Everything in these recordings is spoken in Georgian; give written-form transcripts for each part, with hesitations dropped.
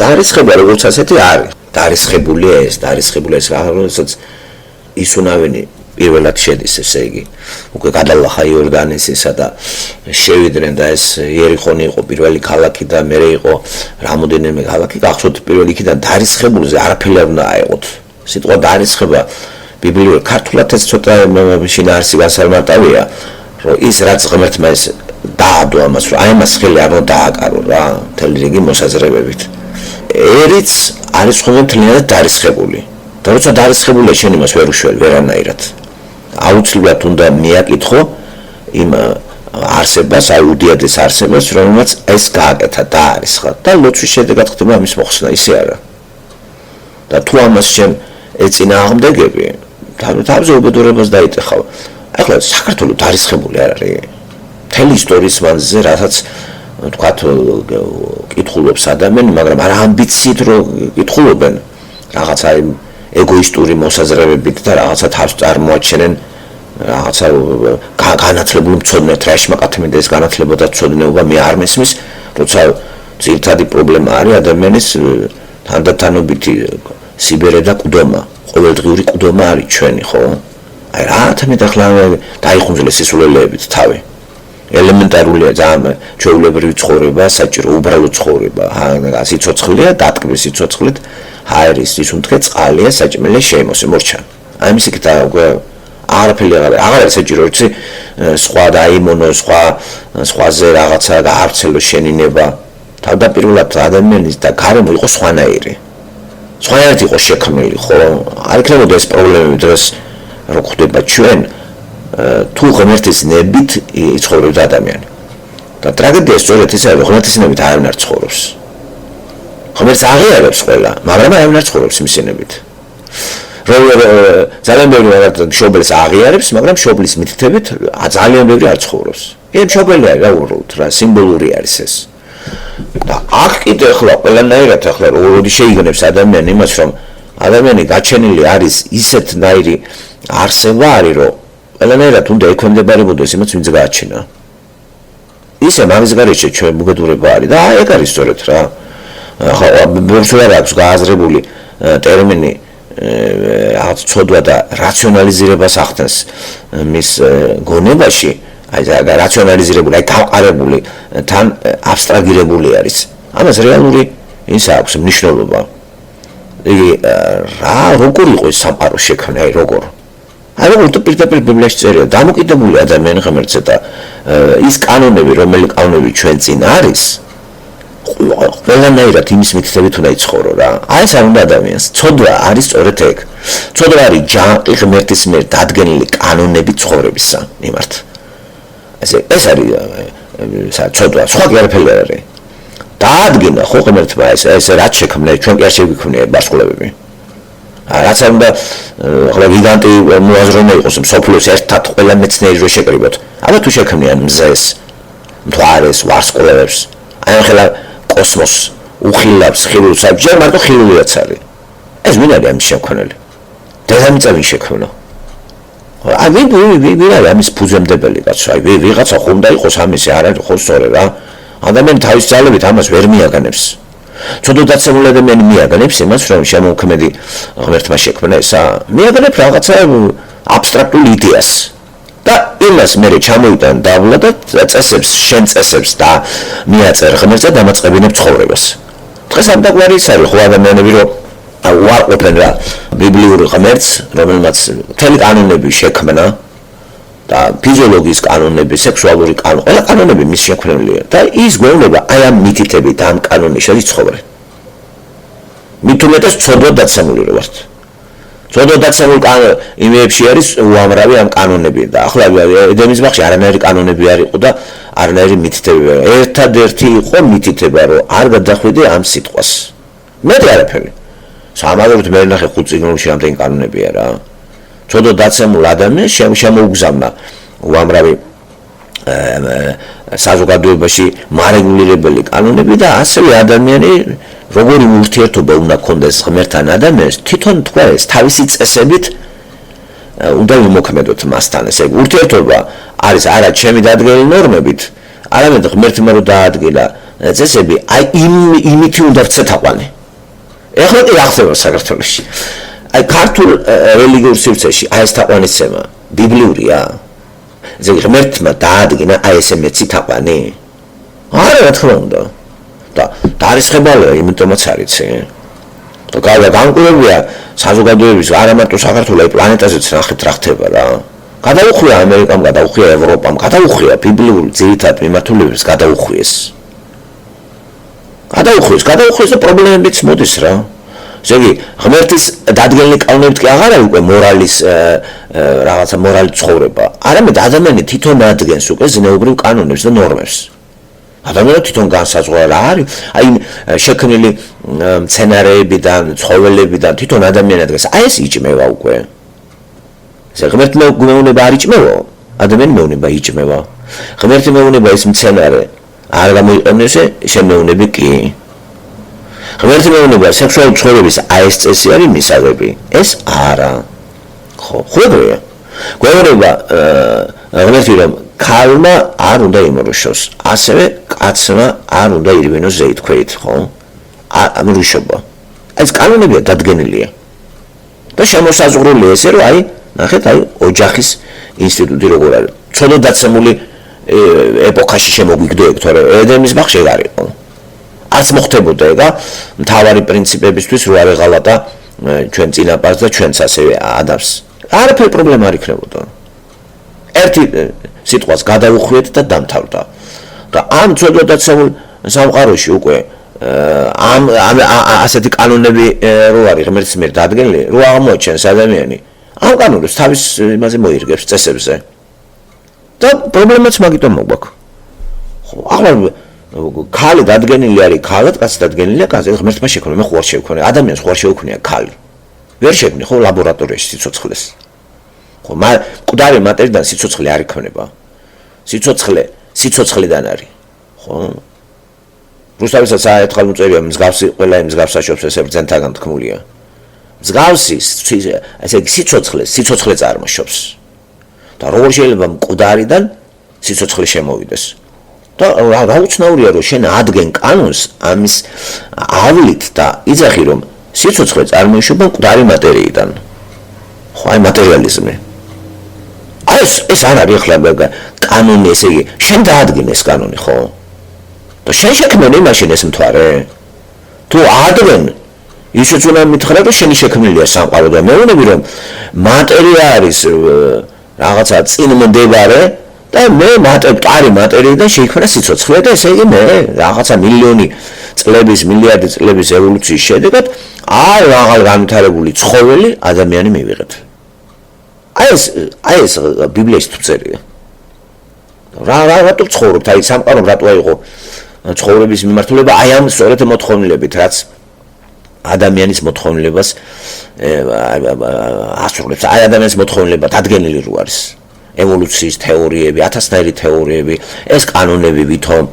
დარისხება როგორც ასეთი არის. დარისხებულია ეს რაღაცაც ისუნავენი პირველად შედის, ესე იგი. უკვე გადალახა იორდანესისა და შევიდნენ და ეს იერიხონი იყო პირველი ქალაქი და მერე იყო რამოდენიმე ქალაქი. გახსოვთ პირველ იქიდან დარისხებულზე არაფერი არ უნდა აეყოთ. სიტყვა დარისხება ბიბლიურ ქართულადაც ცოტა შინაარსი გასარმარტავია, რომ ის რაც ღმერთმა ეს დაადო ამას, რომ აი ამას ხელი არ უნდა დააკარო რა, მთელი რიგი მოსაზრებებით. ერიც არის ხოლმე მთლიანად დარისხებული. და როცა დარისხებულია, შენ იმას ვერ უშველ ვერანაირად. აუცილებლად უნდა მიაკითხო იმ არსებას, აი უდიადეს არსებას, რომელმაც ეს გააკეთა, დაარისხა და ლოცვის შედეგად ხდება ამის მოხსნა, ისე არა. და თუ ამას შენ ეწინააღმდეგები, თავზე უბედურებას დაიტეხავ. ახლა საქართველოს დარისხებული არ არის. მთელი ისტორიის მანძილზე, რასაც თქვათ კითხულობს ადამიანი, მაგრამ არა ამბიციით რომ კითხულობენ, რაღაც აი ეგოისტური მოსაზრებებით და რაღაცა თავს წარმოაჩენენ რაღაცა განათლებული მცოდნეობთ, რა შემაკეთებდა ეს განათლება და მცოდნეობა მე არ მესმის, როცა ძირითადი პრობლემა არის ადამიანის თანდათანობითი სიბერე და ყდომა, ყოველდღიური ყდომა არის ჩვენი, ხო? აი რათა მე ახლა დაიხუნძლეს სისულელეებით თავი. ელემენტარულია ძალიან ჩვეულებრივი ცხოვრება, საჭირო უბრალო ცხოვრება, სიცოცხლეა, დატკბის სიცოცხლით, ჰაერის ისუნთქე წყალია, საჭმელია შეიმოსე, მორჩა. აი ამის იქით არაფერი აღარ საჭირო, იცი, სხვა დაიმონო, სხვაზე რაღაცა გაარცელო შენინება. თავდაპირველად ადამიანის და გარემო იყო სხვანაირი. სხვანაირად იყო შექმნილი, ხო? არ იქნებოდა ეს პრობლემები დროს რო ხდება ჩვენ თუ ღმერთის ნებით იცხოვრებდა ადამიანი. და ტრაგედია სწორედ ისაა, რომ ღმერთის ნებით არავინ არ ცხოვრობს. ღმერთს აღიარებს ყველა, მაგრამ არავინ არ ცხოვრობს მისი ნებით. ძალიან ბევრი მშობელს აღიარებს, მაგრამ მშობლის მითითებით ძალიან ბევრი არ ცხოვრობს. ეს მშობელი არის რა უბრალოდ, რა სიმბოლური არის ეს. და აქ კიდე ახლა ყველანაირად ახლა როდი შეიგნებს ადამიანი იმას, რომ ადამიანი გაჩენილი არის ისეთნაირი არსება არის, რომ ყველანაირად უნდა ექვემდებარებოდეს იმას, ვინც გააჩენა. ისე მაგის გარეშე ჩვენ მოგედურება არის და ეგ არის სწორედ რა. ახლა ბევრს აქვს გააზრებული ტერმინი რაღაც ცოდვა და რაციონალიზირებას ახდენს მის გონებაში, აი რაციონალიზირებული, აი გავყარებული, თან აბსტრაგირებული არის. ამას რეალური ის აქვს მნიშვნელობა. იგი როგორ იყო ეს სამყარო შექმნა, აი როგორ. აი როგორ თუ პირდაპირ ბიბლიაში წერია, დამოკიდებული ადამიანი ღმერთზე და ის კანონები, რომელი კანონები ჩვენ წინ არის, ყველანაირად იმის მითითებით უნდა იცხოვრო რა. აი ეს არ უნდა ადამიანს. ცოდვა არის სწორედ ეგ. ცოდვა არის ჯანყი ღმერთის მიერ დადგენილი კანონები ცხოვრებისა მიმართ. ეს არის ცოდვა, სხვა კი არაფერი არ არის. დაადგინა ხო ღმერთმა ეს რაც შექმნა, ჩვენ კი არ შეგვიქმნია ბარსკვლავები. რაც არ უნდა ახლა გიგანტი მოაზროვნე იყოს მსოფლიოს ერთად ყველა მეცნიერი რო შეკრიბოთ. აბა თუ შექმნიან მზეს, მთვარეს, ვარსკვლავებს, აი ახლა კოსმოსს, უხილავს, ხილულს, ჯერ მარტო ხილულიაც არის. ეს ვინ არის ამის შემქმნელი? დედამიწა ვინ შექმნა? აი ვინ არის ამის ფუძემდებელი კაცო? აი ვიღაცა ხომ უნდა იყოს ამისი, არ არის ხო სწორე რა. ადამიანი თავის ძალებით ამას ვერ მიაგნებს. ცოდვადაცემული ადამიანი მიაგნებს იმას, რომ შემოქმედი ღმერთმა შექმნა ესა. მიაგნებს რაღაცა აბსტრაქტულ იდეას. და იმას მე ჩამოიტან დავლა და წესებს, შენ წესებს და მიაწერ ღმერთს და დამაწყებინებ ცხოვრებას. დღეს ამ დაგვარი ის არის ხო ადამიანები, რომ უარყოფენ რა ბიბლიურ ღმერთს, რომელმაც მთელი კანონები შექმნა და ფიზიოლოგიის კანონები, სექსუალური კანონები, ყველა კანონები მის შექმნილია და ის გვეუბნება აი ამ მითითებით, ამ კანონში ცხოვრე. მით უმეტეს ცოდვადაცემული რო ვართ. ცოდვადაცემულ იმეებში არის უამრავი ამ კანონები და ახლა ედემის ბაღში არანაირი კანონები არ იყო და არანაირი მითითებები. ერთადერთი იყო მითითება, რომ არ გადახვიდე ამ სიტყვას. მეტი არაფერი. სამაგეროთ მე ნახე 5 წიგნში ამდენი კანონებია რა. ცოდვადაცემულ ადამიანს შემოუგზავნა უამრავი საზოგადოებაში მარეგულირებელი კანონები და ასევე ადამიანი როგორი ურთიერთობა უნდა ქონდეს ღმერთთან ადამიანს, თვითონ თქვა ეს თავისი წესებით უნდა იმოქმედოთ მასთან. ესე ურთიერთობა არის არა ჩემი დადგენილი ნორმებით, არამედ ღმერთმა რო დაადგინა წესები აი იმითი უნდა ვცე თაყვანი. ეხლა კი რა ხდება საქართველოში? აი ქართულ რელიგიურ სივრცეში აი ეს თაყვანისცემა ბიბლიურია? ზეგი ღმერთმა დაადგინა აი ესე მეცი თაყვანი? არა რა თქმა უნდა. და დარისხებაა იმიტომაც არიცი. და განკვირვებია საზოგადოების არა მარტო საქართველოს აი პლანეტაზეც ნახეთ რა ხდება რა. გადაუხვია ამერიკამ, გადაუხვია ევროპამ, გადაუხვია ბიბლიური ძირითად მიმართულებას გადაუხვიეს. გადაუხვიეს და პრობლემებიც მოდის რა. ზეგი ღმერთის დადგენილი კანონებით კი აღარა უკვე მორალის რაღაცა მორალი ცხოვრება. არამედ ადამიანი თვითონ ადგენს უკვე ზნეობრივ კანონებს და ნორმებს. ადამიანი თვითონ განსაზღვრა რა არის, აი შექმნილი მცენარეებიდან, ცხოველებიდან თვითონ ადამიანი ადგენს. აი ეს იჭმევა უკვე. ღმერთი მეუნება არ იჭმევა, ადამიანი მეუნება იჭმევა. ღმერთი მეუნება ის მცენარე არ გამოიყენებს, შემეუნები კი. ღმერთი მეუნება სექსუალური ცხოვრების აი ეს წესი არის მისაღები, ეს არა. ხო, ხვდები? გვეუბნება ღმერთი რომ ქალმა არ უნდა იმრუშოს, ასევე კაცმა არ უნდა ირვინოს ზეითქვით, ხო? ამრუშობა. ეს კანონებია დადგენილია. და შემოსაზღვრულია ესე რომ აი ნახეთ აი ოჯახის ინსტიტუტი როგორ არის. ცოდო დაცემული ეპოქაში შემოგვიგდო ეგ, თორე ედემის ბაღში არ იყო. არც მოხდებოდა ეგა მთავარი პრინციპებისთვის რო არ ეღალატა ჩვენ წინაპარს და ჩვენც ასევე ადამიანს. არაფერი პრობლემა არ იქნებოდა. ერთი სიტყვას გადაუხვიეთ და დამთავრდა. და ამ ცოდო დაცემულ სამყაროში უკვე ამ ასეთი კანონები რო არის ღმერთის მიერ დადგენილი, რო აღმოაჩენს ადამიანი ამ კანონებს თავის იმაზე მოირგებს წესებზე. და პრობლემაც მაგიტომ მოგვაქვს. ხო, ახლა ქალი დადგენილი არის ქალად, კაცი დადგენილია კაცად, ღმერთმა შექმნა, მე ხო არ შევქმნი, ადამიანს ხო არ შევქმნია ქალი. ვერ შექმნი ხო ლაბორატორიაში სიცოცხლეს. ხო, მკვდარი მატერიდან სიცოცხლე არ იქმნება. სიცოცხლიდან არის. ხო? რუსთავისაც აერთხელ უწერია მსგავსი ყველა მსგავს აშობს ესე ბრძენთაგან თქმულია. მსგავსი ესე იგი სიცოცხლე წარმოშობს. და როგორ შეიძლება მკვდარიდან სიცოცხლე შემოვიდეს? და რა უცნაურია რომ შენ ადგენ კანონს ამის ავლით და იცახი რომ სიცოცხლე წარმოიშობა მკვდარი მატერიიდან. ხო, აი მატერიალიზმი. ეს არ არის ახლა კანონი, ესე იგი შენ დაადგინეს კანონი, ხო? და შენ შექმნილი მაშინ ეს მთვარე. თუ ადრენ ისიც უნდა მითხრა რომ შენი შექმნილია სამყარო და მეუბნები რომ მატერია არის რაღაცა წინმდებარე და მე მკვდარი მატერიიდან შეიქმნა სიცოცხლე და ესე იგი მე რაღაცა მილიონი წლების, მილიარდი წლების ევოლუციის შედეგად აღარ განვითარებული ცხოველი ადამიანი მივიღეთ. აი ეს ბიბლიაში თუ წერია. რატო ცხოვრობთ? აი სამყარო რატო იყო ცხოვრების მიმართულება აი ამ სწორედ მოთხოვნილებით, რაც ადამიანის მოთხოვნილებას ასრულებს. აი ადამიანის მოთხოვნილება დადგენილი რო არის. ევოლუციის თეორიები, ათასნაირი თეორიები, ეს კანონები ვითომ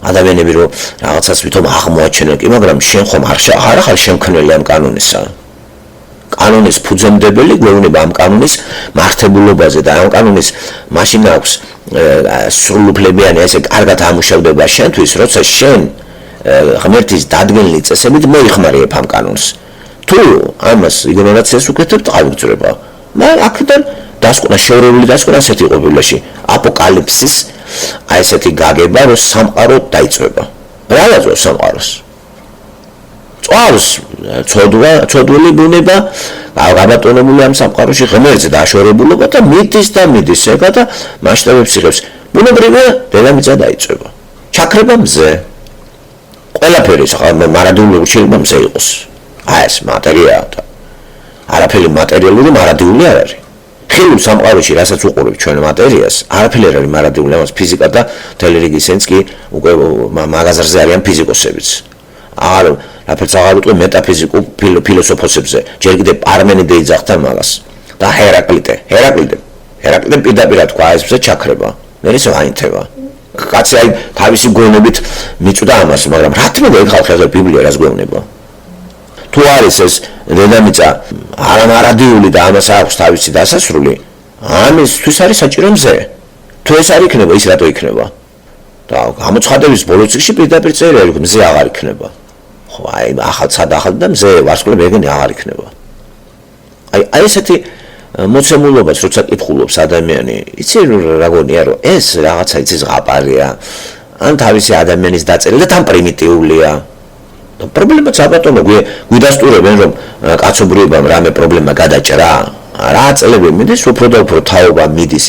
ადამიანები რო რაღაცას ვითომ აღმოაჩენენ, კი მაგრამ შენ ხომ არ ხარ შემქმნელი ამ კანონისა. კანონის ფუძემდებელი გვეუბნება ამ კანონის მართებულობაზე და ამ კანონის მაშინ აქვს სრულუფლებიანი ესე კარგად ამუშავდება შენთვის, როცა შენ ღმერთის დადგენილი წესებით მოიხმარებ ამ კანონს. თუ ამას იგნორაციას უკეთებ, წავიძრება. მაგრამ აქედან დასკვნა, შეურეული დასკვნა ასეთი იყო ბიბლიაში, აპოკალიფსის აი ესეთი გაგება, რომ სამყარო დაიწვება. რა დაიწვევს სამყაროს? წვავს ცოდვილი ბუნება, გაბატონებული ამ სამყაროში ღმერთზე დაშორებულობა და მიდის ეგა და მასშტაბებს იღებს. ბუნებრივია დედამიწა დაიწვება. ჩაქრება მზე. ყველაფერი მარადიული შეიძლება მზე იყოს. აი ეს მატერია და არაფერი მატერიალური მარადიული არ არის. ხილულ სამყაროში, რასაც უყურებ ჩვენ მატერიას, არაფერი არ არის მარადიული, ამას ფიზიკა და თელერიგისენც კი უკვე მაღაზარზე არიან ფიზიკოსებიც. რაფერს აღარ ვიტყვი მეტაფიზიკურ ფილოსოფოსებზე, ჯერ კიდევ პარმენიდე იძახდა მაგას და ჰერაკლიდემ პირდაპირ თქვა ეს მზე ჩაქრება, მერე აინთება. კაცი აი თავისი გონებით მიწვდა ამას, მაგრამ რა თქმა უნდა ეგ ხალხი ბიბლია რას გვეუბნება. თუ არის ეს დედამიწა არამარადიული და ამას აქვს თავისი დასასრული, ამისთვის არის საჭირო მზე. თუ ეს არ იქნება, ის რატო იქნება? და გამოცხადების ბოლო წიგნში პირდაპირ წერია, რომ მზე აღარ იქნება. ხო, აი ახალ და მზე ვარსკვლავი ეგენი აღარ იქნება. აი ესეთი მოცემულობას როცა კითხულობს ადამიანი, იცი რა გონია, რომ ეს რაღაცა იცი ზღაპარია, ან თავისი ადამიანის დაწერილი და თან პრიმიტიულია. პრობლემაც აბატონო გვიდასტურებენ, რომ კაცობრიობამ რამე პრობლემა გადაჭრა, რა წლები მიდის, უფრო და უფრო თაობა მიდის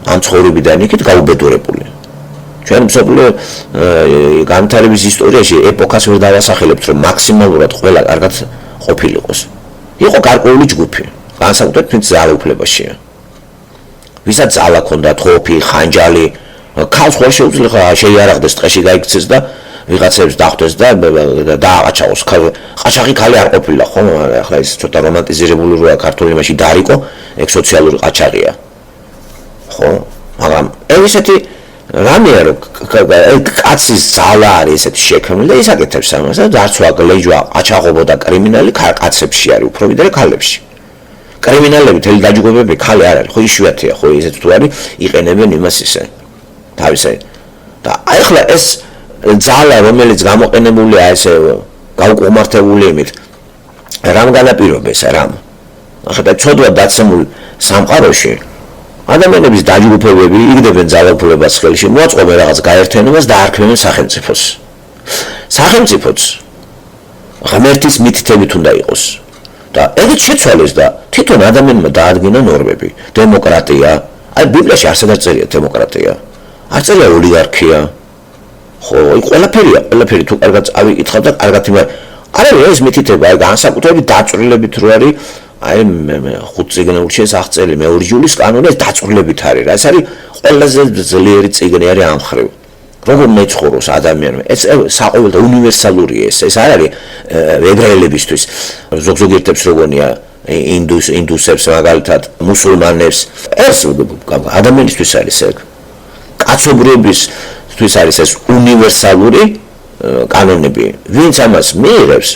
ამ ცხოვრებიდან იქით გაუბედურებული. ჩვენ მსოფლიო განვითარების ისტორიაში ეპოქას ვერ დავასახელებთ, რომ მაქსიმალურად ყველა კარგად ყოფილიყოს. იყო გარკვეული ჯგუფი, განსაკუთრებით ვინც ძალაუფლებაშია. ვისაც ძალა ჰქონდა, თოფი, ხანჯალი, ქალს ხვალ შეუძლია შეიარაღდეს ტყეში გაიქცეს და ვიღაცებს დახვდეს და დააყაჩაოს. ყაჩაღი ქალი არ ყოფილა, ხო? ახლა ეს ცოტა რომანტიზირებული როა ქართული მასში დარიკო, ეგ სოციალური ყაჩაღია. ხო? მაგრამ ესეთი რამეა, რომ კაცის ძალა არის ესეთი შექმნილი და ის აკეთებს ამას და დარცვა, გლეჯვა, ყაჩაღობა და კრიმინალი კაცებში არის უფრო ვიდრე ქალებში. კრიმინალები თელი დაჯგუფებები ქალი არ არის, ხო იშვიათია, ხო ისეთ თუ არის იყენებენ იმას ისე. თავისე. და ახლა ეს ძალა, რომელიც გამოყენებულია ესე გაუკუღმართებული იმით, რამ განაპირობეს, რამ? ახლა ცოდვა დაცემულ სამყაროში ადამიანების დაჯგუფებები იგდებენ ძალაუფლებას ხელში, მოაწყობენ რაღაც გაერთიანებას და არქმევენ სახელმწიფოს. სახელმწიფოც ღმერთის მითითებით უნდა იყოს. და ეგეც შეცვალეს და თვითონ ადამიანმა დაადგინა ნორმები. დემოკრატია, აი ბიბლიაში არსად არ წერია დემოკრატია. არ წერია ოლიგარქია. ხო, ყველაფერი თუ კარგად წავიკითხავ და კარგად იმარ. არ არის ეს მითითება, აი განსაკუთრებით დაწვრილებით რო არის, აი ხუთ წიგნებში ეს აღწერილი მეორე ჯულის კანონი ეს დაწვრილებით არის რა. ეს არის ყველაზე ძლიერი წიგნი არის ამ ხრივ. როგორ მეცხოვროს ადამიანმა. ეს საყოველთაო უნივერსალურია ეს არ არის ებრაელებისთვის. ზოგიერთებს როგორია ინდუსებს მაგალითად, მუსულმანებს. ეს ადამიანისთვის არის ეგ. კაცობრიობისთვის არის ეს უნივერსალური კანონები. ვინც ამას მიიღებს,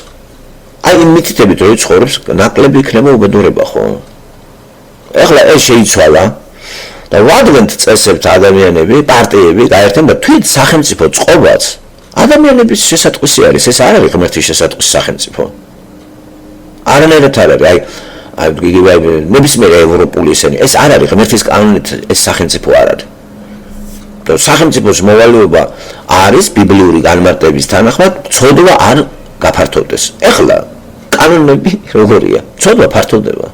აი მითითებით რო ცხოვრობს, ნაკლები იქნება უბედურება, ხო? ეხლა ეს შეიცვალა და ვადგენთ წესებთ ადამიანები, პარტიები გაერთიან და თვით სახელმწიფო წყობაც ადამიანების შესატყვისი არის. ეს არ არის ღმერთის შესატყვის სახელმწიფო. არანაირად არ არის. აი ნებისმიერი ევროპული ისენი, ეს არ არის ღმერთის კანონით ეს სახელმწიფო არ არის. და სახელმწიფოს მოვალეობა არის ბიბლიური განმარტების თანახმად ცოდვა არ გაფართოვდეს. ეხლა კანონები როგორია? ცოდვა ფართოვდება.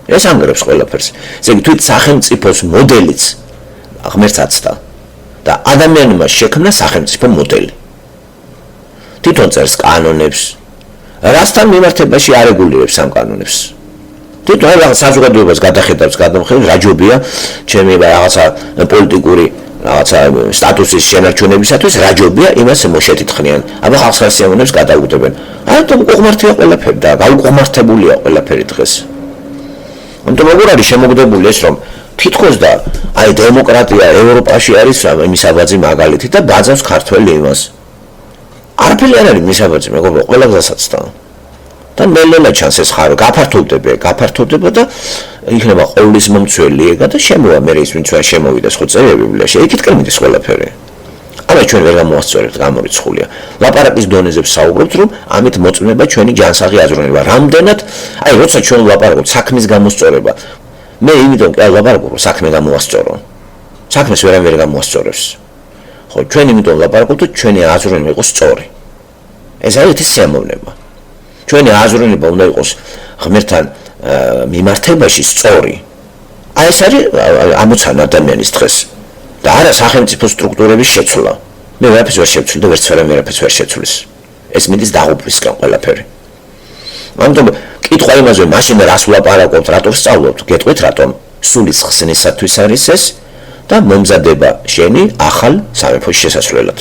ეს ანგრევს ყველაფერს. ესე იგი თვით სახელმწიფოს მოდელიც ღმერთს აცდა და ადამიანმა შექმნა სახელმწიფო მოდელი. თვითონ წერს კანონებს, რასთან მიმართებაში არეგულირებს ამ კანონებს. თვითონ რაღაც საზოგადოებას გადახედავს, გადამხედავს, რა ჯობია ჩემი რაღაცა პოლიტიკური რაღაცა სტატუსის შენარჩუნებისათვის რა ჯობია იმას მოშეთითხნიან. აბა ხალხს სიამოვნებს გადაუგდებენ. ამიტომ უყმართია ყველაფერი და გაუყმართებულია ყველაფერი დღეს. ამიტომ როგორ არის შემოგდებული ეს რომ თითქოს და აი დემოკრატია ევროპაში არის მისაბაძი მაგალითი და ბაძავს ქართველი იმას. არაფერი არ არის მისაბაძი, მეგობრებო, ყველა გასაცდა. და ნელ-ნელა ჩანს ეს ხარო გაფართოვდება და იქნება ყოვლის მომცველი ეგა და შემოვა მე ის ვინც არ შემოვიდა ხო წერია ბიბლიაში იქითკენ მიდის ყველაფერი. არა ჩვენ ვერ გამოასწორებთ გამორიცხულია. ლაპარაკის დონეზე ვსაუბრობთ რომ ამით მოწმება ჩვენი ჯანსაღი აზროვნება. რამდენად აი როცა ჩვენ ვლაპარაკობთ საქმის გამოსწორება მე იმიტომ კი ლაპარაკობ რომ საქმე გამოასწორო. საქმეს ვერ გამოასწორებს. ხო ჩვენ იმიტომ ვლაპარაკობთ რომ ჩვენი აზროვნება იყოს სწორი. ეს არის ის სიამოვნება. ჩვენი აზროვნება უნდა იყოს ღმერთთან მიმართებაში სწორი. აი ეს არის ამოცანა ადამიანის დღეს. და არა სახელმწიფო სტრუქტურების შეცვლა. მე ვერაფერს ვერ შევცვლი და ვერაფერს ვერ შეცვლის. ეს მიდის დაღუპვისკენ ყველაფერი. ამიტომ კითხვა იმაზე, მაშინ რას ვლაპარაკობთ, რატო ვსწავლობთ? გეტყვით რატომ? სულის ხსნისათვის არის ეს და მომზადება შენი ახალ სამეფოს შესასვლელად.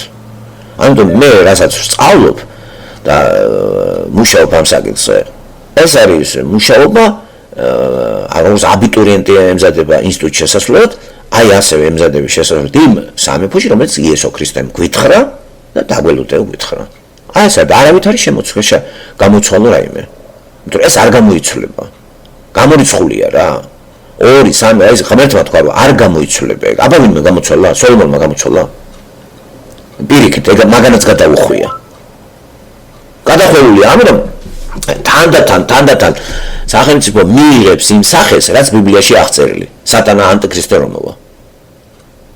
ამიტომ მე რასაც ვსწავლობ და მუშაობ ამ საკითხზე. ეს არის მუშაობა, როგორც აბიტურიენტი ემზადება ინსტიტუტში შესასვლელად, აი ასევე ემზადების შესასვლელად იმ სამეფოში, რომელიც იესო ქრისტემ გვითხრა და დაგველოდეო გვითხრა. აი ესა არავით არის შემოცვლა, გამოცვალო რაიმე. იმიტომ ეს არ გამოიცვლება. გამორიცხულია რა. 2, 3, ეს ღმერთმა თქვა რომ არ გამოიცვლება. აბა ვინმე გამოცვალა? სოლომონმა გამოცვალა. პირიქით, მაგანაც გადაუხვია. გადახვეულია, ამიტომ თანდათან სახელმწიფო მიიღებს იმ სახეს, რაც ბიბლიაში აღწერილი. სატანა ანტიქრისტე რომობა.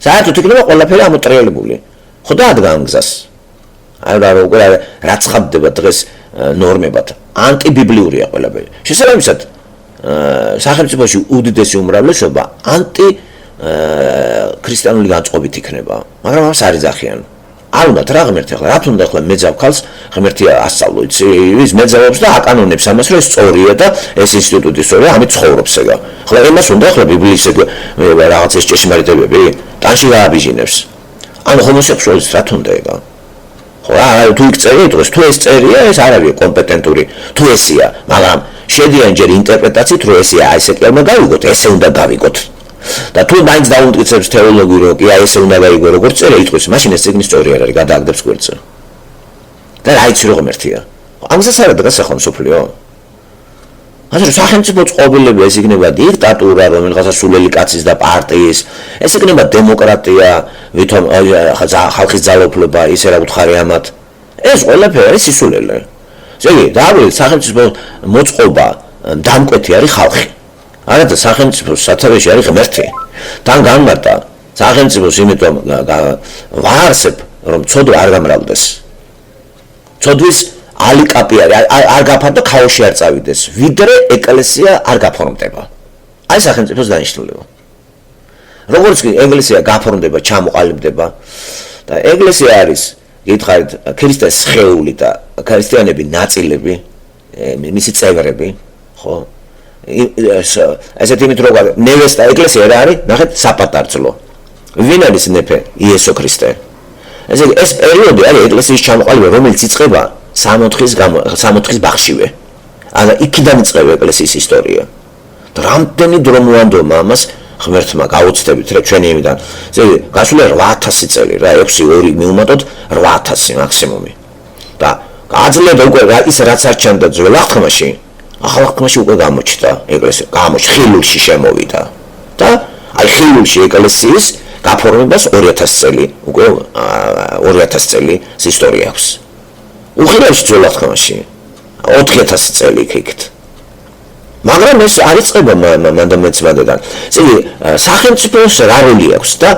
საერთოდ იქნება ყველაფერი ამოტრიალებული. ხო და ადგან გზას. რაც ხდება დღეს ნორმებად, ანტიბიბლიურია ყველაფერი. შესაბამისად, სახელმწიფოში უდიდესი უმრავლესობა ანტიქრისტიანული განწყობით იქნება, მაგრამ ამას არ იძახიან. არ უნდათ რა ღმერთი ახლა, რა თქმა უნდა ღმერთს ღმერთი ასწავლო, ის მეძავობს და აკანონებს ამას, რომ ეს სწორია და ეს ინსტიტუტი სწორია, ამით ცხოვრობს ეგა. ახლა იმას უნდა ახლა ბიბლიის რაღაც ეს ჭეშმარიტებები, ტანში გააბიჟინებს. ანუ ჰომოსექსუალისტს რა თქმა უნდა ეგა. ხო, თუ იქ წერია, თუ ეს წერია, ეს არ არის კომპეტენტური, თუ ესია, მაგრამ შედიან ჯერ ინტერპრეტაციით, რომ ესია, აი ესე კი არ უნდა გავიგოთ, ესე უნდა გავიგოთ. და თუ მაინც დაუმტკიცებს თეოლოგიურ, რომ კი აი ესე უნდა გაიგო, როგორც წერია იტყვის, მაშინ ეს წიგნი სწორი არ არის, გადააგდებს გვერდზე. და რა იცი რომ ღმერთია. ამასაც არ დგას ახლა მსოფლიო. ასე სახელმწიფო წყობილები ეს იქნება დიქტატურა, რომელიღაცა სულელი კაცის და პარტიის, ეს იქნება დემოკრატია, ვითომ ხალხის ძალაუფლება, ისე რა უთხარი ამათ. ეს ყველაფერი არის სისულელე. ესე იგი, დააბრუნდეთ სახელმწიფო მოწყობა, დამკვეთი არის ხალხი. არადა სახელმწიფოს სათავეში არის ღმერთი. თან განმარტა სახელმწიფოს იმიტომ ვაარსებ, რომ ცოდვა არ გამრავლდეს. ცოდვის ალიკაპი არ გაფართო ქაოსში არ წავიდეს, ვიდრე ეკლესია არ გაფორმდება. აი სახელმწიფოს დანიშნულება. როგორც კი ეკლესია გაფორმდება, ჩამოყალიბდება და ეკლესია არის, გითხარით, ქრისტეს სხეული და ქრისტიანები ნაწილები, მისი წევრები, ხო? ესეთ იმით როგორ ნევესტა ეკლესია რა არის? ნახეთ, საპატარძლო. ვინ არის ნეფე? იესო ქრისტე. ესე იგი, ეს პერიოდი არის ეკლესიის ჩამოყალიბება, რომელიც იწყება 60-ის ბახშივე. ანუ იქიდან იწყება ეკლესიის ისტორია. და რამდენი დრო მოანდომა ამას ღმერთმა გაუცდებით რა ჩვენი იმიდან. ესე იგი, გასულია 8000 წელი რა, 6-2 მივუმატოთ 8000 მაქსიმუმი. და გაძლიერდა უკვე ის რაც არ ჩანდა ძველ აღთქმაში, ახალ აღთქმაში უკვე გამოჩნდა ეკლესია, ხილულში შემოვიდა. და აი ხილულში ეკლესიის გაფორმებას 2000 წელი, უკვე 2000 წელი ისტორია აქვს. უხილავში ძველ აღთქმაში 4000 წელი იქით. მაგრამ ეს არ იწყება მანდამეცმადიდან. ესე იგი, სახელმწიფოს რა როლი აქვს და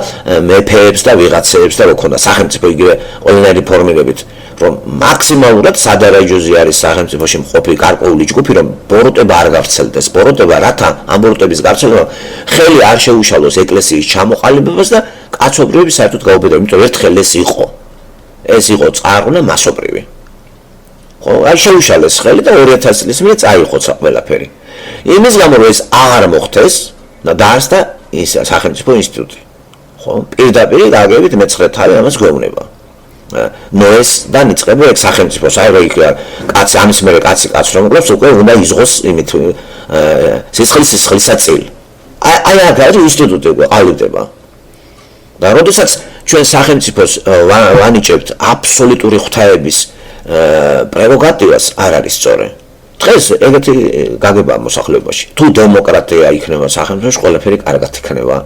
მეფეებს და ვიღაცებს და როქონდა სახელმწიფო იგივე ყველანაირი ფორმირებით, რომ მაქსიმალურად სადარაჯოზე არის სახელმწიფოში მყოფი გარკვეული ჯგუფი, რომ ბოროტება არ გავრცელდეს. ბოროტება რათა ამ ბოროტების გავრცელება ხელი არ შეუშალოს ეკლესიის ჩამოყალიბებას და კაცობრიობის საერთოდ გაუბედო, იმიტომ ერთხელ ეს იყო წარღვნა მასობრივი. ხო, არ შეუშალეს ხელი და 2000 წლის მერე წაიხოცა ყველაფერი. იმის გამო რომ ეს აღარ მოხდეს და დაარსდა ის სახელმწიფო ინსტიტუტი. ხო, პირდაპირ გაგებით მე-9 თავი ამას გვეუბნება. ნოეს და იწყება ეგ სახელმწიფოს, აი რა იქ კაცი ამის მერე კაცი კაცს რომ გლობს უკვე უნდა იზღოს იმით სისხლისა წილი. აი აგარი ინსტიტუტი ყალიბდება. და როდესაც ჩვენ სახელმწიფოს ვანიჭებთ აბსოლუტური ღვთაების პრეროგატივას არ არის სწორი. დღეს ეგეთი გაგებაა მოსახლეობაში. თუ დემოკრატია იქნება სახელმწიფოში, ყველაფერი კარგად იქნება.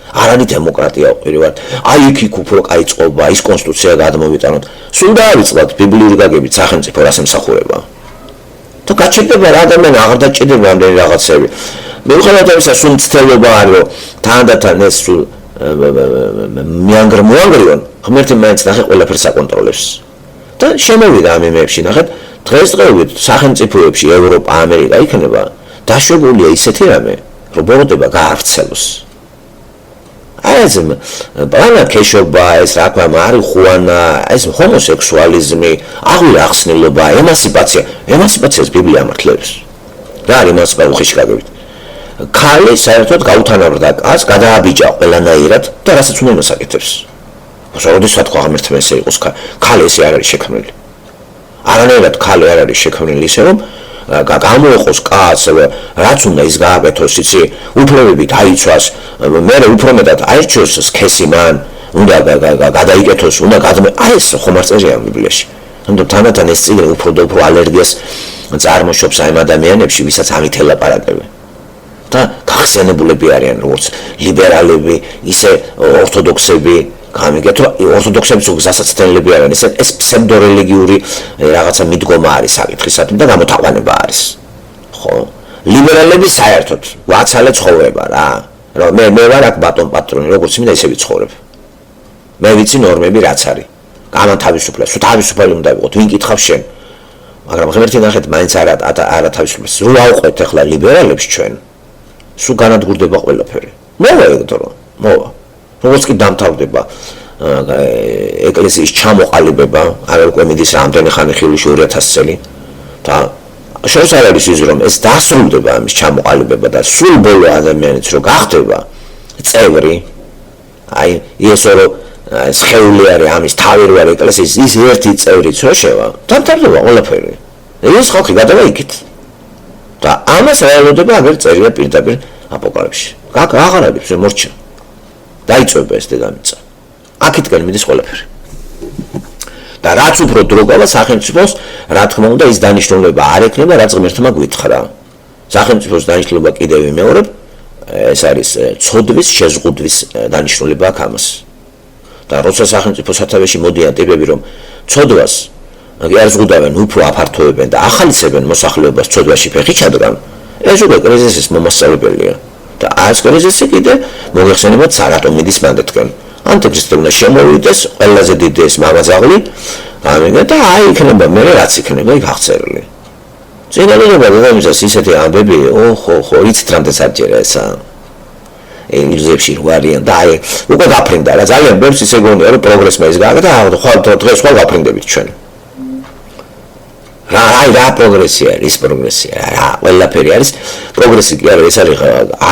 არ არის დემოკრატია უყირავად. აი იქ უფრო კაი წყობა, ის კონსტიტუცია გადმოვიტანოთ. სულ დაავიწყდათ ბიბლიური გაგებით სახელმწიფო რას ემსახურება. და გაჩერდება რა ადამიანი აღარ დაჭირდება ამდენი რაღაცები. მიუხედავად ამისა, სულ მცდელობა არის, რომ თანდათან ეს სულ მოანგრიონ, ღმერთი მაინც ნახე ყველაფერს აკონტროლებს. და შემოვიდა ამ იმებში, ნახეთ, დღესდღეობით სახელმწიფოებში ევროპა, ამერიკა იქნება დაშვებულია ისეთი რამე, რომ ბოროტება გაავრცელოს. ეს ბანაკეშობა, ეს რა თქმა უნდა, მარიხუანა, ეს ჰომოსექსუალიზმი, აღული ახსნილობა, ემანციპაციას ბიბლია ამართლებს. რა არის ემანციპაცია უხეში გაგებით? ქალი საერთოდ გაუთანაბრდა კაცს, გადააბიჯა ყველანაირად და რასაც უნდა იმას აკეთებს. როდესაც თქვა ღმერთმა ესე იყოს, ქალი ესე არ არის შექმნილი. არანაირად ქალი არ არის შექმნილი ისე რომ გამოეყოს კაცს, რაც უნდა ის გააკეთოს, იცი, უფლებები დაიცვას, მე უფრო მეტად აირჩიოს სქესი მან, უნდა გადაიკეთოს, უნდა აი ეს ხომ არ წერია ბიბლიაში. ანუ თანათან ეს წიგნი უფრო და უფრო ალერგიას წარმოშობს აი ადამიანებში, ვისაც ამით ელაპარაკებენ. და გახსენებულები არიან როგორც ლიბერალები, ისე ორთოდოქსები, გამიგეთ რომ ორთოდოქსების გასაცდელები არიან ეს ფსევდორელიგიური რაღაცა მიდგომა არის საკითხისადმი და გამოთაყვანება არის ხო ლიბერალები საერთოდ ვაცალე ცხოვრება რა რომ მე ვარ აქ ბატონ პატრონი როგორც მინდა ისე ვიცხოვრებ მე ვიცი ნორმები რაც არის გამათავისუფლებს თუ თავისუფალი უნდა ვიყოთ ვინ კითხავს შენ მაგრამ ღმერთი ნახეთ მაინც არა თავისუფლებს რო ავყვეთ ახლა ლიბერალებს ჩვენ სულ განადგურდება ყველაფერი მოვა ეგ დრო მოვა როგორც კი დამთავრდება ეკლესიის ჩამოყალიბება არ უკვე მიდის რამდენი ხანი ხილში 2000 წელი და შორს არ არის ის რომ ეს დასრულდება ამის ჩამოყალიბება და სულ ბოლო ადამიანიც რო გახდება წევრი აი იესო რო სხეული არის ამის თავი რო არის ეკლესიის ის ერთი წევრიც რო შევა დამთავრდება ყველაფერი ეს ხალხი გადავა იქით და ამას რეალურობა აღარ წერია პირდაპირ აპოკალიფსში აღარ არის მორჩა დაიწვება ეს დედამიწა აქეთკენ მიდის ყველაფერი და რაც უფრო დრო გავა სახელმწიფოს რა თქმა უნდა ის დანიშნულება არ ექნება რაც ღმერთმა გვითხრა სახელმწიფოს დანიშნულება კიდევ ვიმეორებ ეს არის ცოდვის შეზღუდვის დანიშნულება აქვს ამას და როცა სახელმწიფო სათავეში მოდიან ტიპები რომ ცოდვას არ ზღუდავენ უფრო აფართოებენ და ახალისებენ მოსახლეობას ცოდვაში ფეხი ჩადგან ეს უკვე კრიზისის მომასწავლებელია და ეს კრიზისი კიდე მოიხსენებათ სარატო მიდის ბანდეთკენ ანტიქრისტი უნდა შემოვიდეს ყველაზე დიდი ეს მამაზაღლი ამიგა და აი იქნება მე რაც იქნება იქ აღწერილი წინააღმდეგ დედამიწას ისეთი ამბები ხო იცით რამდენს არჯერა ესა ინგლისებში ვარიან და აი უკვე გაფრინდა რა ძალიან ბევრს ისე გონია რომ პროგრესმა ის გააკეთა და დღეს ხვალ გაფრინდებით ჩვენ რა პროგრესია ის პროგრესია რა ყველაფერი არის პროგრესი კი არა ეს არის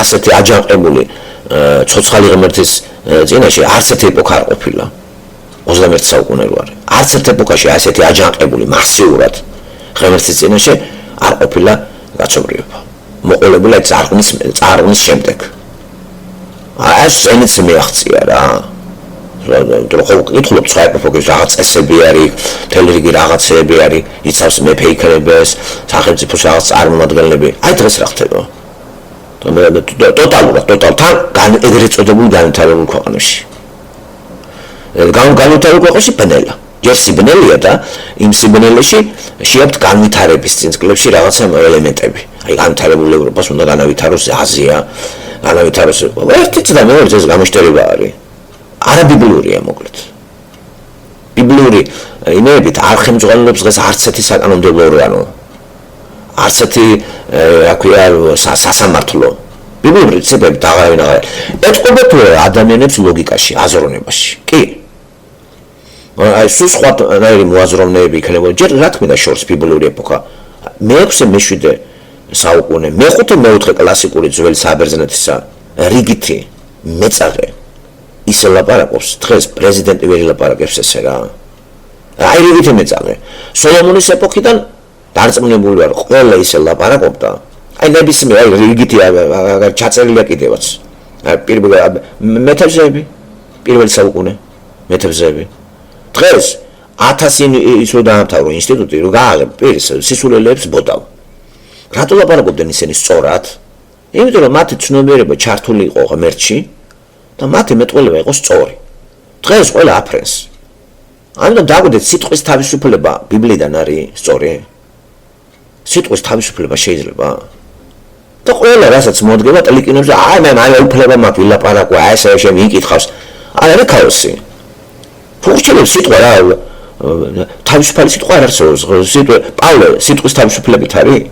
ასეთი აჯანყებული ცოცხალი ღმერთის წინაშე არც ერთი ეპოქა არ ყოფილა 21 საუკუნე რო არის არც ერთ ეპოქაში ასეთი აჯანყებული მასიურად ღმერთის წინაშე არ ყოფილა გაცობრიობა მოყოლებულა წარღვნის შემდეგ ეს ენიც მიაღწია რა რომ ხო კითხულობ სხვა ეპოქის რაღაც წესები არის მთელი რიგი რაღაცეები არის იცავს მეფე იქნებეს სახელმწიფოს რაღაც წარმომადგენლები აი დღეს რა ხდება ტოტალურად ეგრეთ წოდებული განვითარებულ ქვეყანაში განვითარებულ ქვეყანაში ბნელა ჯერ სიბნელია და იმ სიბნელეში შეაქვთ განვითარების წინწკლებში რაღაცა ელემენტები აი განვითარებულ ევროპას უნდა განავითაროს აზია განავითაროს ერთიც და მეორე ეს გამოშტერება არის არაბიბლიურია მოკლედ ბიბლიური იმებით არ ხელმძღვანელობს დღეს არც ერთი საკანონმდებლო ორგანო არც ერთი რა ქვია სასამართლო ბიბლიური პრინციპები დაღავინაღარ ეთყობა თუ ადამიანებს ლოგიკაში აზროვნებაში კი აი სულ სხვა მოაზროვნეები იქნება ჯერ რა თქმა შორს ბიბლიური ეპოქა მე-6 მე-7 საუკუნე მე-5 მე-4 კლასიკური ძველი საბერძნეთისა რიგითი მეწარე ისე ლაპარაკობს დღეს პრეზიდენტი ვერ ლაპარაკებს ესე რა აი რიგითი მეწარე სოლომონის ეპოქიდან დარწმუნებული ვარ ყველა ისე ლაპარაკობდა აი ნებისმიერ აი რიგითი ჩაწერილია კიდევაც მეთევზეები პირველი საუკუნე მეთევზეები დღეს 1000 ის რო დაამთავრო ინსტიტუტი რო გააღებ პირის სისულელეებს ბოდავ რატო ლაპარაკობდნენ ისინი სწორად იმიტომ რომ მათი ცნობიერება ჩართული იყო ღმერთში და მათი მეტყველება იყო სწორი დღეს ყველა აფრენს ამიტომ დაგვიდეთ სიტყვის თავისუფლება ბიბლიიდან არის სწორი სიტყვის თავისუფლება შეიძლება და ყველა რასაც მოდგება ტელეკინოზე აი მე უფლება მაქვს ვილაპარაკო აი ესე შემი იკითხავს არა ქაოსი ფურჩელებს სიტყვა რა თავისუფალი სიტყვა არ არსებობს სიტყვა პავლე სიტყვის თავისუფლებით არის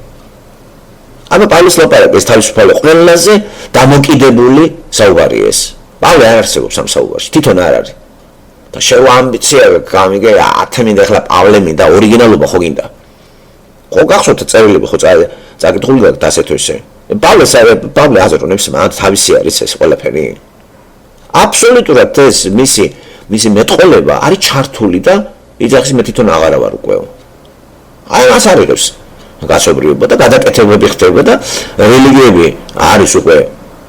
ანუ პავლეს ლაპარაკის თავისუფალი ყველაზე დამოკიდებული საუბარია ეს პავლე არ არსებობს ამ საუბარში თვითონ არ არის და შევა ამბიცია გამიგე 10 მინდა ახლა პავლე მინდა ორიგინალობა ხო გინდა ხო გახსოვთ წერილები ხო წაკითხული და დასეთო ისე პავლე აზროვნებს მან თავისი არის ეს ყველაფერი აბსოლუტურად ეს მისი მეტყოლება არის ჩართული და იძახის მე თვითონ აღარა ვარ უკვე აი მას არიღებს გასობრიობა და გადაკეთებები ხდება და რელიგიები არის უკვე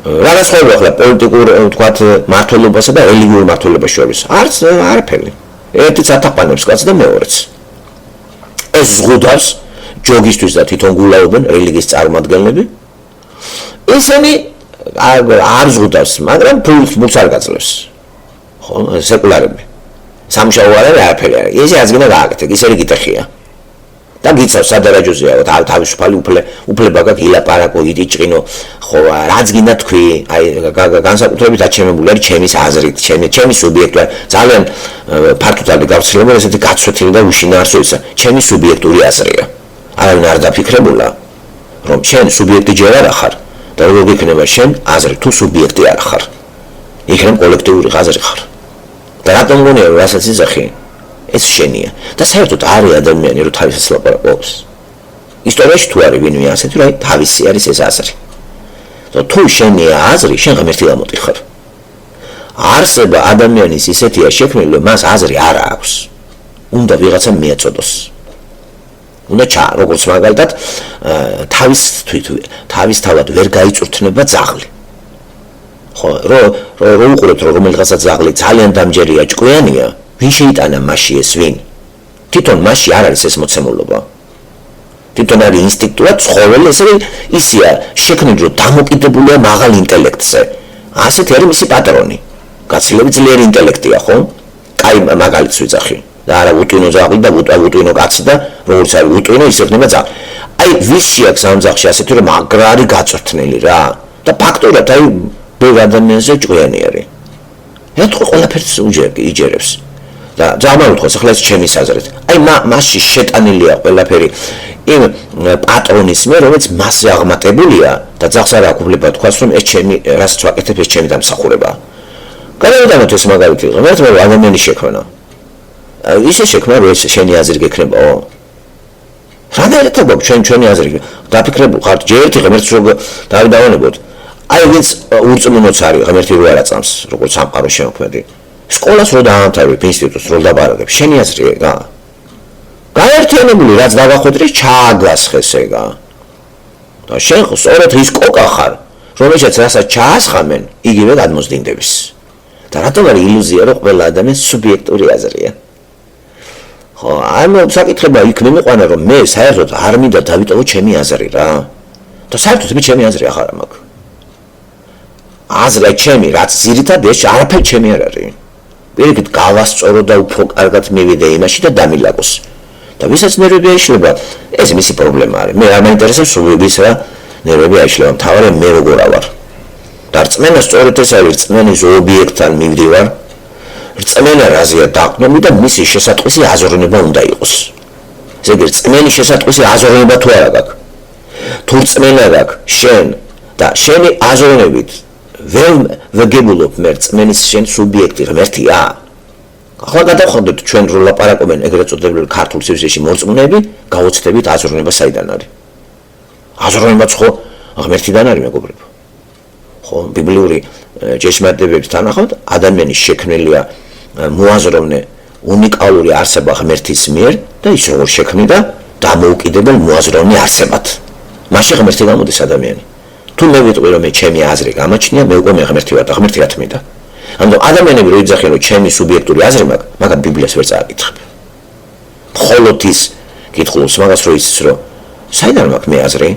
რაღაც ხდება ახლა პოლიტიკურ თქვათ მართლობასა და რელიგიურ მართლობას შორის არც არაფერი ერთიც ათაყვანებს კაც და მეორეც ეს ზღუდავს ჯოგისთვის და თვითონ გულაობენ რელიგიის წარმომადგენლები ისინი არ ზღუდავს მაგრამ ფულს არ გაძლევს ხო, სეკულარები. სამშაბათი არ არის არაფერი არის. ესე აზგინა გააკეთე, ისე გიტეხია. და გიცავს სადარაჯოზეა, თავისუფალი უფლება გაქვს ილაპარაკო, იტიჭყინო, ხო, რაც გინდა თქვი, აი განსაკუთრებით აჩემებული არის ჩემის აზრით, ჩემი სუბიექტი, ძალიან ფართოდ არის გავრცელებული ესეთი გაცვეთილი და უშინაარსო ისა, ჩემი სუბიექტური აზრია. არავინ არ დაფიქრებულა, რომ შენ სუბიექტი ჯერ არ ხარ და როგორ გიქნება შენ აზრი თუ სუბიექტი არ ხარ. იქნებ კოლექტიური აზრი ხარ. და რატომ გონია რომ რასაც იზახი ეს შენია და საერთოდ არის ადამიანი რომ თავისას ლაპარაკობს. ისტორიაში თუ არის ვინმე ასეთი რომ თავისი არის ეს აზრი. და თუ შენია აზრი, შენ ღმერთი გამოტიხარ. არსება ადამიანის ისეთია შექმნილი რომ მას აზრი არ აქვს. უნდა ვიღაცა მიეწოდოს. უნდა როგორც მაგალითად თავისთავად ვერ გაიწურთნება ძაღლი. ხო, რო უყურებთ რომ რომელიღაცა ძაღლი ძალიან დამჯერია, ჭკვიანია, ვინ შეიტანა მასში ეს ვინ? თვითონ მასში არ არის ეს მოცემულობა. თვითონ არის ინსტინქტურად ცხოველი, ესე ისია შექმნილი რომ დამოკიდებულია მაღალ ინტელექტზე. ასეთი არის მისი პატრონი. გაცილებით ძლიერი ინტელექტია, ხო? კაი მაგალითს ვიძახი. და არა უტვინო ძაღლი და უტვინო კაცი და როგორც არის უტვინო ისე ხდება ძაღლი. აი ვისში აქვს ამ ძაღლში ასეთი რომ მაგრა არის გაწვრთნილი რა. და ფაქტობრივად აი ბევრ ადამიანზე ჭკვიანი არის. ეთქო ყველაფერს იჯერებს. და ძაღლმა უთხოვს ახლა ეს ჩემი აზრით. აი მასში შეტანილია ყველაფერი იმ პატრონის მიერ, რომელიც მასზე აღმატებულია და ძაღლს არ აქვს უფლება თქვას რომ ეს ჩემი რასაც ვაკეთებ ეს ჩემი დამსახურებაა. გადავიდანოთ ეს მაგალითი, ღმერთმა ადამიანი შექმნა. ისე შექმნა რომ ეს შენი აზრი გექნებაო. რანაირად გვაქვს ჩვენი აზრი დაფიქრებული ხართ ჯერ ერთი ღმერთს რო დავიდავანებოთ. აი ვინც ურწმუნოც არის ღმერთი რო არ აწამს, როგორც სამყარო შემოქმედი. სკოლას რო დაამთავრებ, ინსტიტუტს რო დაბარაგებ, შენი აზრია ეგა. გაერთიანებული რაც დავახვედრე, ჩააგასხეს ეგა. და შენ სწორედ ის კოკა ხარ, რომელსაც რასაც ჩაასხამენ, იგივე გადმოსდინდების. და რატომ არის ილუზია, რომ ყველა ადამიანს სუბიექტური აზრია? ხო, ამ საკითხება იქ მიმიყვანა, რომ მე საერთოდ არ მინდა დავიტოვო ჩემი აზრი რა. და საერთოდ მე ჩემი აზრი აღარ მაქვს. აზრი ჩემი, რაც ძირითადად ეს არაფერი ჩემი არ არის. პირიქით გავასწორო და უფრო კარგად მივიდე იმაში და დამილაგოს. და ვისაც ნერვები აიშლება, ეს მისი პრობლემა არის. მე არ მაინტერესებს ვის რა ნერვები აიშლება, მთავარია მე როგორ ავარ. და რწმენა სწორედ ეს არის, რწმენის ობიექტთან მივდივარ. რწმენა რაზეა დაყრდნილი და მისი შესატყვისი აზროვნება უნდა იყოს. ესე იგი რწმენის შესატყვისი აზროვნება თუ არა გაქვს. თუ რწმენა გაქვს შენ და შენი აზროვნებით ვეგებულობ მე რწმენის შენ სუბიექტი ღმერთია. ახლა გადავხდეთ ჩვენ რო ლაპარაკობენ ეგრეთ წოდებული ქართულ სივრცეში მორწმუნეები, გავოცდებით აზროვნება საიდან არის. აზროვნებაც ხო ღმერთიდან არის მეგობრებო. ხო, ბიბლიური ჭეშმარიტებების თანახმად ადამიანის შექმნილია მოაზროვნე უნიკალური არსება ღმერთის მიერ და ის როგორ შექმნიდა დამოუკიდებელ მოაზროვნე არსებად. მაშინ ღმერთი გამოდის ადამიანი. თუ მე ვიტყვი რომ მე ჩემი აზრი გამაჩნია, მე უკვე მე ღმერთი ვარ და ღმერთი რა თქმიდა. ანუ ადამიანები რო იძახიან რომ ჩემი სუბიექტური აზრი მაქვს, მაგრამ ბიბლიას ვერ წააკითხებ. მხოლოდ ის კითხულობს მაგას რო იცის რომ საიდან მაქვს მე აზრი?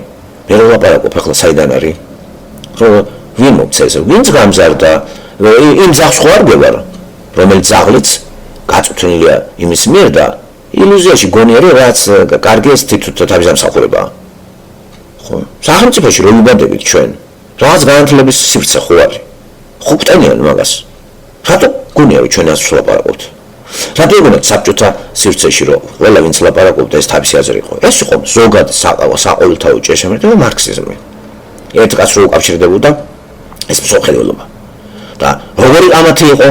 მე რო ლაპარაკობ ახლა საიდან არის? რომ ვინ მოცეს, ვინც გამზარდა, იმ ძაღლს ხო არ გვევარ, რომელიც ძაღლიც გაწვრთნილია იმის მიერ და ილუზიაში გონია რომ რაც კარგი ეს თვითონ თავის დამსახურებაა. ხო, სახელმწიფოში რომ ვიბადებით ჩვენ, რაღაც განათლების სივრცე ხო არის? ხო გვტენიან მაგას. რატო გონია რომ ჩვენ ასე ვლაპარაკობთ? რატო გონიათ საბჭოთა სივრცეში რომ ყველა ვინც ლაპარაკობდა ეს თავისი აზრი იყო? ეს იყო ზოგადი საყოველთაო ჭეშმარიტება მარქსიზმი. ერთ კაცს რო უკავშირდებოდა ეს მსოფლმხედველობა. და როგორი ამათი იყო?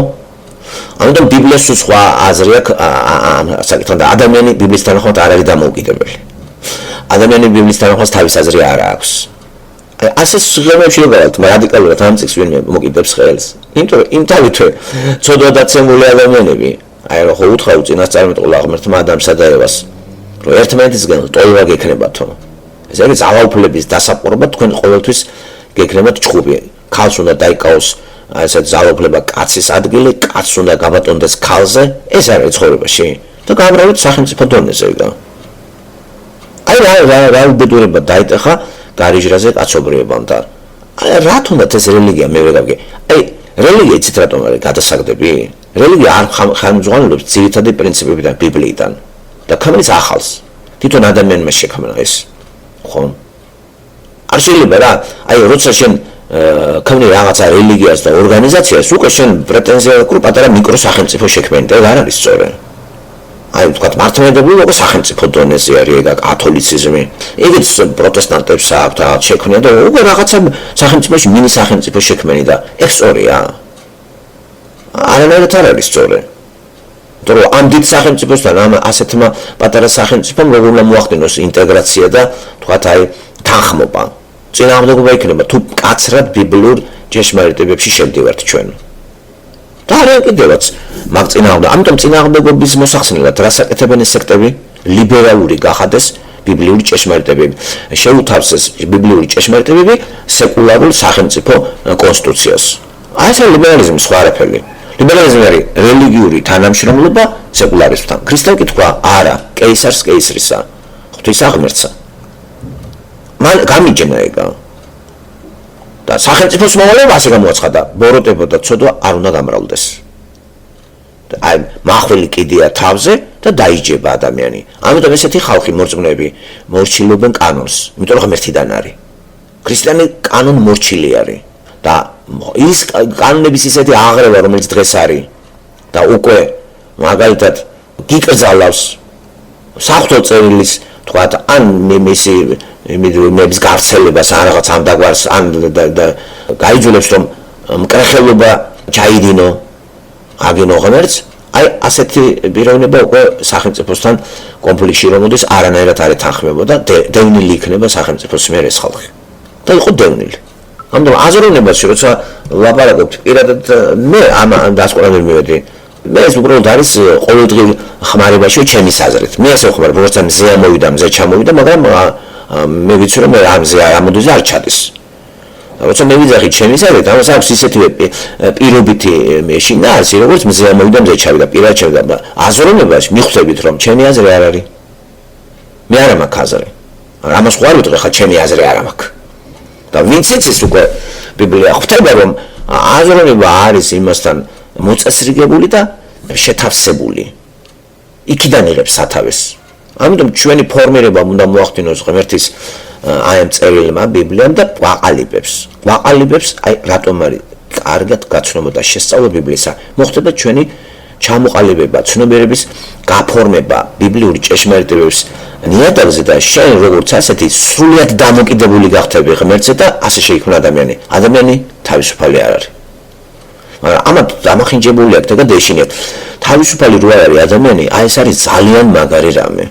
ამიტომ ბიბლიას სხვა აზრი აქვს საკითხთან და ადამიანი ბიბლის თანახმად არ არის დამოუკიდებელი. ადამიანი ბიბლის თანახმად თავის აზრი არ აქვს. ასე სიღრმეებში როგორ რადიკალურად ამ წიგს ვინმე მოკიდებს ხელს. იმიტომ რომ იმ თავითვე ცოდვა დაცემული ადამიანები, აი რა ხო უთხრა წინასწარმეტყველა ღმერთმა ადამიანსა და ევას, რომ ერთმანეთისგან ტოლვა გექნებათო. ეს არის ძალაუფლების დასაპყრობა თქვენ ყოველთვის გექნებათ ჭხუბი. ქალს უნდა დაიკავოს ესეთ ძალაუფლება კაცის ადგილი, კაცს უნდა გაბატონდეს ქალზე, ეს არის ცხოვრებაში. და გამრავეთ სახელმწიფო დონეზე იგა. აი რა უბედურება დაიტეხა გარიჟრაზე კაცობრიობამ და აი რა თუნდაც ეს რელიგია მე ვეგავგე. აი რელიგია იცით რატომ არის გადასაგდები? რელიგია არ ხელმძღვანელობს ძირითადი პრინციპებიდან ბიბლიიდან და ქმნის ახალს. თვითონ ადამიანმა შექმნა ეს. ხო? არ შეიძლება რა, აი როცა შენ ქმნი რაღაცა რელიგიას და ორგანიზაციას, უკვე შენ პრეტენზია აქვს პატარა მიკროსახელმწიფო შექმენი და არ არის სწორი. აი თქვა მართლმადიდებლობა უკვე სახელმწიფო დონეზე არის, ეგ კათოლიციზმი. ეგეც პროტესტანტებს აქვს რაღაც შექმნია და უკვე რაღაცა სახელმწიფოში მინი სახელმწიფო შექმენი და ეგ სწორია. არანაირად არ არის სწორი. იმიტომ რომ ამ დიდ სახელმწიფოსთან ამ ასეთმა პატარა სახელმწიფომ როგორ უნდა მოახდინოს ინტეგრაცია და თქვა აი თანხმობა. წინააღმდეგობა იქნება თუ კაცრად ბიბლიურ ჭეშმარიტებებში შევდივართ ჩვენ. და არიან კიდევაც მაგ წინააღმდეგ. ამიტომ წინააღმდეგობის მოსახსნელად რას აკეთებენ ეს სექტები? ლიბერალური გახადეს ბიბლიური ჭეშმარიტებები. შეუთავსეს ბიბლიური ჭეშმარიტებები სეკულარულ სახელმწიფო კონსტიტუციას. აი ეს ლიბერალიზმის სხვა არაფერი. ლიბერალიზმი არის რელიგიური თანამშრომლობა სეკულარიზმთან. ქრისტე კითხვა არა, კეისარს კეისრისა, ღვთის ღმერთსა. მან გამიჯენა ეგა. და სახელმწიფოს მოვალეობა ასე გამოაცხადა, ბოროტება და ცოდვა არ უნდა გამრავლდეს. აი მახვილი კიდია თავზე და დაიჯება ადამიანი. ამიტომ ესეთი ხალხი მორწმუნეები მორჩილებენ კანონს, იმიტომ რომ ღმერთიდან არის. ქრისტიანი კანონ მორჩილი არის და ის კანონების ისეთი აღრევა რომელიც დღეს არის და უკვე მაგალითად გიკრძალავს საღვთო წერილის თქვათ ან მისი იმის გავრცელებას ან რაღაც ამ დაგვარს ან გაიძულებს რომ მკრეხელობა ჩაიდინო აგინო ღმერთს აი ასეთი პიროვნება უკვე სახელმწიფოსთან კონფლიქტში რომ მოდის არანაირად არ ეთანხმება და დევნილი იქნება სახელმწიფოს მიერ ეს ხალხი და იყო დევნილი. ამიტომ აზროვნებაში როცა ლაპარაკობთ პირადად მე ამ დასკვნამდე მივედი მე ეს უბრალოდ არის ყოველდღიურ ხმარებაში ჩემი აზრით. მე ასე ვხმარ, როცა მზე ამოვიდა, მზე ჩამოვიდა, მაგრამ მე ვიცი რომ ამ მზე ამოდის არ ჩადის. როცა მე ვიძახი ჩემი აზრით, ამას აქვს ისეთი პირობითი შინაარსი, როგორც მზე ამოვიდა, მზე ჩავიდა, პირად ჩავიდა. აზროვნებაში მიხვდებით რომ ჩემი აზრი არ არის. მე არ მაქვს აზრი. ამას ხო არ ვიტყვი ხა ჩემი აზრი არ მაქვს. და ვინც იცის უკვე ბიბლია ხვდება რომ აზროვნება არის იმასთან მოწესრიგებული და შეთავსებული. იქიდან იღებს სათავეს. ამიტომ ჩვენი ფორმირება უნდა მოახდინოს ღმერთის აი ამ წერილმა ბიბლიამ და ყაყალიბებს. ყაყალიბებს აი რატომ არის კარგად გაცნობა და შესწავლა ბიბლიისა. მოხდება ჩვენი ჩამოყალიბება, ცნობიერების გაფორმება ბიბლიური ჭეშმარიტებების ნიადაგზე და შენ როგორც ასეთი სრულიად დამოკიდებული გახდები ღმერთზე და ასე შეიქმნა ადამიანი. ადამიანი თავისუფალი არ არის. მაგრამ ამათ დამახინჯებული აქვს და დაეშინიათ. თავისუფალი რო არის ადამიანი, აი ეს არის ძალიან მაგარი რამე.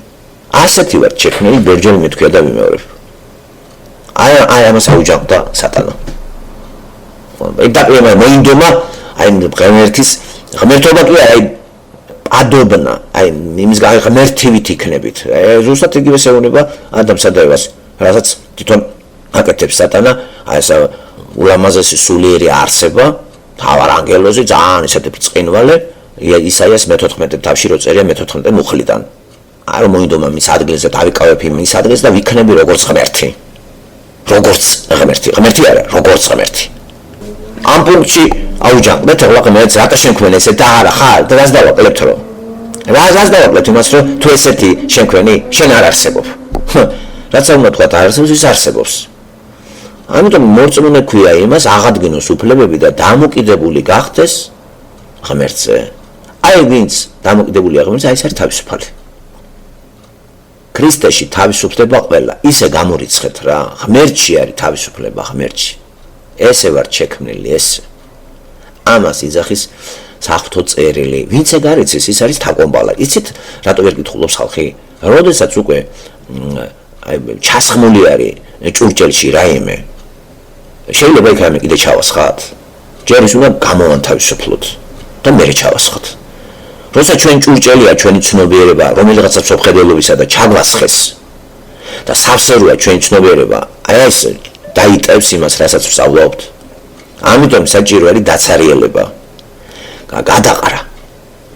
ასეთი ვარ შექმნილი ბერჯერი მეთქვია და ვიმეორებ. აი ამას აუჯანყდა სატანა. ედაყება მოინდომა აი ღმერთის ღმერთობა კი აი ადობნა აი იმის ღმერთივით იქნებით. ზუსტად იგივე შეუნება ადამიანსა და ევას, რასაც თვითონ აკეთებს სატანა, აი ეს ულამაზესი სულიერი არსება, თავარ ანგელოზი ძალიან ისეთი ბრწყინვალე, ისაიას მე-14 თავში რო წერია მე-14 მუხლიდან. არ მოინდომა მის ადგილზე დავიკავებ იმის ადგილზე და ვიქნები როგორც ღმერთი. როგორც ღმერთი, ღმერთი არა, როგორც ღმერთი. ამ პუნქტში აუჯანყდეთ ახლა ღმერთს რატო შემქმენ ესე და არა ხარ და რას დავაკლებთ რომ რას დავაკლებთ იმას რომ თუ ესეთი შემქმენი შენ არ არსებობ რაც უნდა თქვა არ არსებობს ის არსებობს. ამიტომ მორწმუნე ქვია იმას აღადგინოს უფლებები და დამოკიდებული გახდეს ღმერთზე. აი ვინც დამოკიდებულია ღმერთზე, აი ეს არის თავისუფალი. ქრისტეში თავისუფლება ყველა, ისე გამორიცხეთ რა, ღმერთში არის თავისუფლება, ღმერთში. ესე ვარ შექმნილი, ესე. ამას იძახის საღვთო წერილი. ვინც ეგ არ იცის, ის არის თაყვანბალა. იცით, რატო ვერ გითხულობს ხალხი? როდესაც უკვე აი ჩასხმული არის ჭურჭელში რაიმე. შეიძლება იქ რამე კიდე ჩავასხათ. ჯერ ის უნდა გამოვანთავისუფლოთ და მერე ჩავასხოთ. როცა ჩვენ ჭურჭელია ჩვენი ცნობიერება, რომელიღაცა სოფხედელობისა და ჩაგვასხეს და სავსეროა ჩვენი ცნობიერება, აი ეს დაიტევს იმას, რასაც ვსწავლობთ. ამიტომ საჭირო არის დაცარიელება. გადაყარა.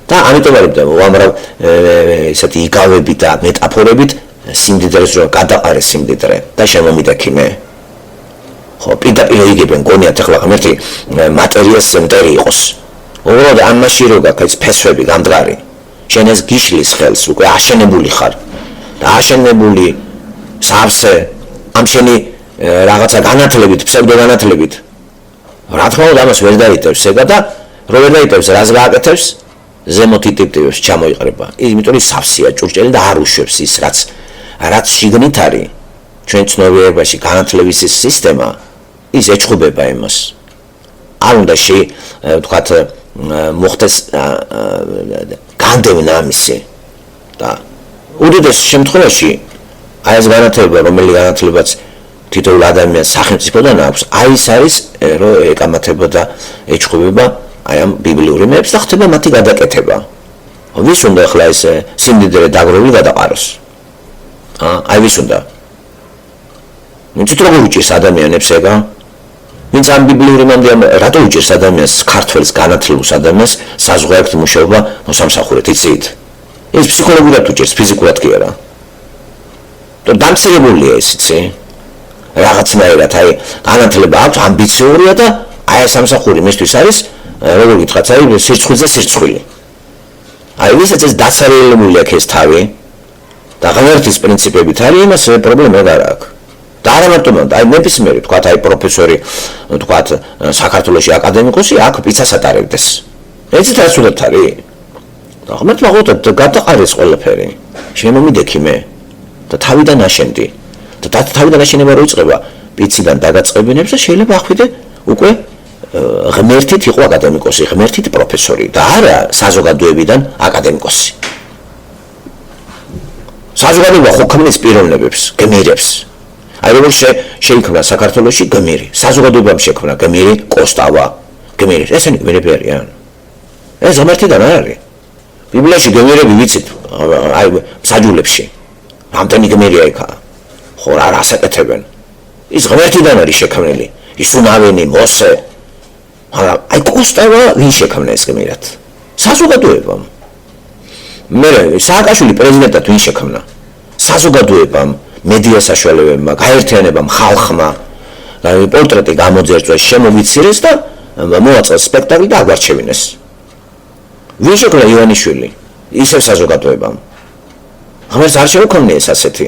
და ამიტომ არის უამრავ ესეთი იგავებით და მეტაფორებით სიმდიდრეს რო გადაყარე სიმდიდრე და შემომიდექიმე. ხო, პირდაპირ იგებენ გონიათ ახლა ღმერთი მატერიას მტერი იყოს. უბრალოდ ამაში რო გაქვს ფესვები გამდღარი შენ ეს გიშლის ხელს უკვე აშენებული ხარ და აშენებული სავსე ამ შენი რაღაცა განათლებით ფსევდო განათლებით რა თქმა უნდა ამას ვერ დაიტევს ეგა და რო ვერ დაიტევს რას გააკეთებს ზემოთ იტიპტივებს ჩამოიყრება იმიტომ ის სავსეა ჭურჭელი და არ უშვებს ის რაც შიგნით არის ჩვენ ცნობიერებაში განათლების ის სისტემა ის ეჩხუბება იმას არ უნდა თქვათ მოხდეს განდევნა ამისი და უდიდეს შემთხვევაში აი ეს განათლება რომელი განათლებაც თითოეულ ადამიანს სახელმწიფოდან აქვს აი ეს არის რომ ეკამათება და ეჩხუბება აი ამ ბიბლიური მეებს და ხდება მათი გადაკეთება ვის უნდა ახლა ეს სიმდიდრე დაგროვილი გადაყაროს აი ვის უნდა ვინც როგორ უჭირს ადამიანებს ეგა ვინც ამ ბიბლიური მანდიამ რატო უჭირს ადამიანს ქართველს განათლებულს ადამიანს საზღვაერთ მუშაობა მოსამსახურეთ იცით ეს ფსიქოლოგიურად უჭირს ფიზიკურად კი არა და დამცირებულია ეს იცი რაღაცნაირად აი განათლება აქვს ამბიციურია და აი ეს სამსახური მისთვის არის როგორ გითხრათ აი სირცხვიზე სირცხვილი აი ვისაც ეს დაცარიელებული აქვს ეს თავი და ღმერთის პრინციპებით არის იმას პრობლემა არ აქვს და არა მარტო აი ნებისმიერი თქვათ აი პროფესორი თქვათ საქართველოში აკადემიკოსი აქ პიცას ატარებდეს ეცით რა სულად არის და ღმერთმა ხოთ გადაყარეს ყველაფერი შემომიდექი მე და თავიდან აშენდი და თავიდან აშენება რო იწყება პიციდან დაგაწყებინებს და შეიძლება ახვიდე უკვე ღმერთით იყო აკადემიკოსი ღმერთით პროფესორი და არა საზოგადოებიდან აკადემიკოსი საზოგადოება ხო ქმნის პიროვნებებს გმირებს აი როგორ შეიქმნა საქართველოში გმირი საზოგადოებამ შექმნა გმირი კოსტავა გმირი ესენი გმირები არიან ეს ღმერთიდან არ არის ბიბლიაში გმირები ვიცით აი საჯულებში რამდენი გმირია იქა ხო რა ასაკეთებენ ის ღმერთიდან არის შექმნილი ისუნავენი მოსე მაგრამ აი კოსტავა ვინ შექმნა ეს გმირად საზოგადოებამ მე სააკაშვილი პრეზიდენტად ვინ შექმნა საზოგადოებამ მედია საშუალებებმა გაერთიანებამ ხალხმა პორტრეტი გამოძერწვეს შემოვიცირეს და მოაწეს სპექტაკლი და აგვარჩევინეს ვინ შექმნა ივანიშვილი ისევ საზოგადოებამ ღმერთს არ შეუქმნია ეს ასეთი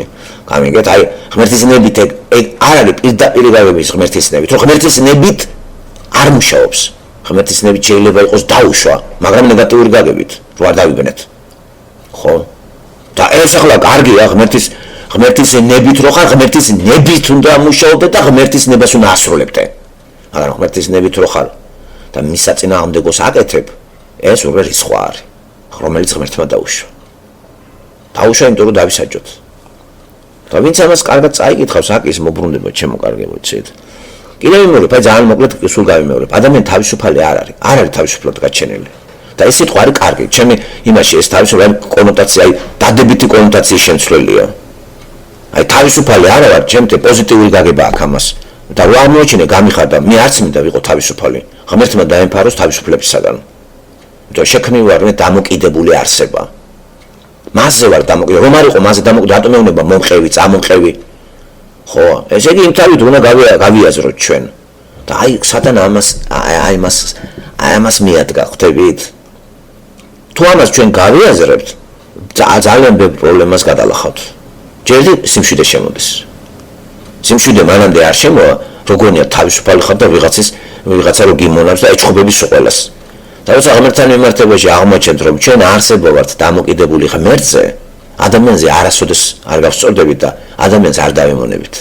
გამიგეთ აი ღმერთის ნებით ეგ არ არის პირდაპირ გაგების ღმერთის ნებით რომ ღმერთის ნებით არ მუშაობს ღმერთის ნებით შეიძლება იყოს დაუშვა მაგრამ ნეგატიური გაგებით რო არ დავიბნეთ ხო და ეს ახლა კარგია ღმერთის ნებით რო ხარ ღმერთის ნებით უნდა მუშაობდე და ღმერთის ნებას უნდა ასრულებდე მაგრამ ღმერთის ნებით რო ხარ და მის საწინააღმდეგოს აკეთებ ეს უკვე რისხვა არის რომელიც ღმერთმა დაუშვა იმიტომ რომ დავისაჯოთ და ვინც ამას კარგად წაიკითხავს აქ ის მოbrunდება ჩემო კარგებო ცით კიდევ იმეორებ აი ძალიან მოკლედ სულ გავიმეორებ ადამიანი თავისუფალი არ არის თავისუფლად გაჩენილი და ეს სიტყვა არის კარგი ჩემი იმაში ეს თავისუფალი კონოტაცია აი დადებითი კონოტაციის შემცვლელია აი თავისუფალი არა ვარ ჩემთვის პოზიტიური გაგება აქვს ამას და რა ამოჩინე გამიხარდა მე არც მინდა ვიყო თავისუფალი ღმერთმა დაემფაროს თავისუფლებისაგან და შექმნილი ვარ მე დამოკიდებული არსება მასზე ვარ დამოკიდებული რომ არ იყო მასზე დამოკიდებული რატომ ეუბნება მომყევი წამომყევი ხო ესე იგი იმ თავით უნდა გავიაზროთ ჩვენ და აი სათანა ამას მიადგა ხვდებით თუ ამას ჩვენ გავიაზრებთ ძალიან ბევრ პრობლემას გადალახავთ ჯერ სიმშვიდე შემოდის სიმშვიდე მანამდე არ შემოვა როგორია თავისუფალი ხარ და ვიღაცა რო გიმონავს და ეჩხუბების ყველას და როცა ღმერთთან მიმართებაში აღმოჩენთ რომ ჩვენ არსება ვართ დამოკიდებული ღმერთზე ადამიანზე არასოდეს არ გავსწორდებით და ადამიანს არ დავემონებით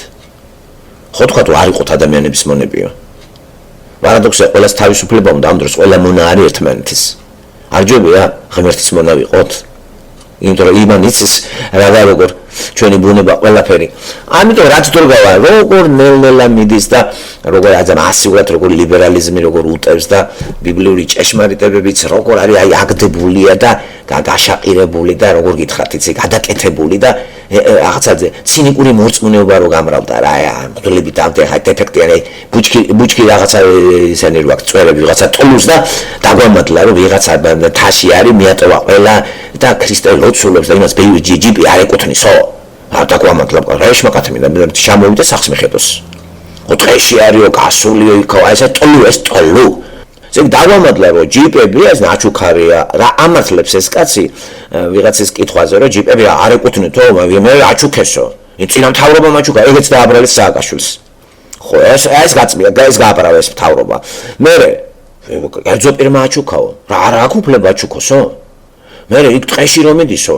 ხო თქვა თუ არ იყოთ ადამიანების მონებიო პარადოქსია ყველას თავისუფლება უნდა ამ დროს ყველა მონა არის ერთმანეთის არ ჯობია ღმერთის მონა ვიყოთ იმიტომ რომ იმან იცის რა და როგორ ჩვენი ბუნება ყველაფერი ამიტომ რაც დროა როგორ ნელ-ნელა მიდის და როგორ აძამ ასიურად როგორ ლიბერალიზმი როგორ უტევს და ბიბლიური ჭეშმარიტებებიც როგორ არის აი აგდებულია და გაშაყირებული და როგორ გითხრათ იცი გადაკეთებული და რაღაცაზე ცინიკური მორწმუნეობა რო გამრავდა რა მგლებით ამტე ხა დეფექტიანი ბუჩქი რაღაცა ისენი რო აქვს წვერები რაღაცა ტოლუს და დაგვამატლა რომ ვიღაცა თაში არის მიატოვა ყველა და ქრისტე ლოცულობს და იმას ჯიჯიპი არ ეკუთვნისო არ დაგვამატლა რა ეშმაკათმი და ჩამოვიდა სახს მიხედოს ოთხეში არისო კასულიო იქო აი ეს ტოლუ ზეგ დავამატლა რომ ჯიპები ეს ნაჩუქარია რა ამართლებს ეს კაცი ვიღაცის კითხვაზე რომ ჯიპები არ ეკუთვნითო მე აჩუქესო წინა მთავრობა მაჩუქა ეგეც დააბრალეს სააკაშვილს ხო ეს გაწმია ეს გააბრალეს მთავრობა მე ერთზო პირმა აჩუქაო რა არ აქვს უფლება აჩუქოსო მე იქ ტყეში რომ მიდისო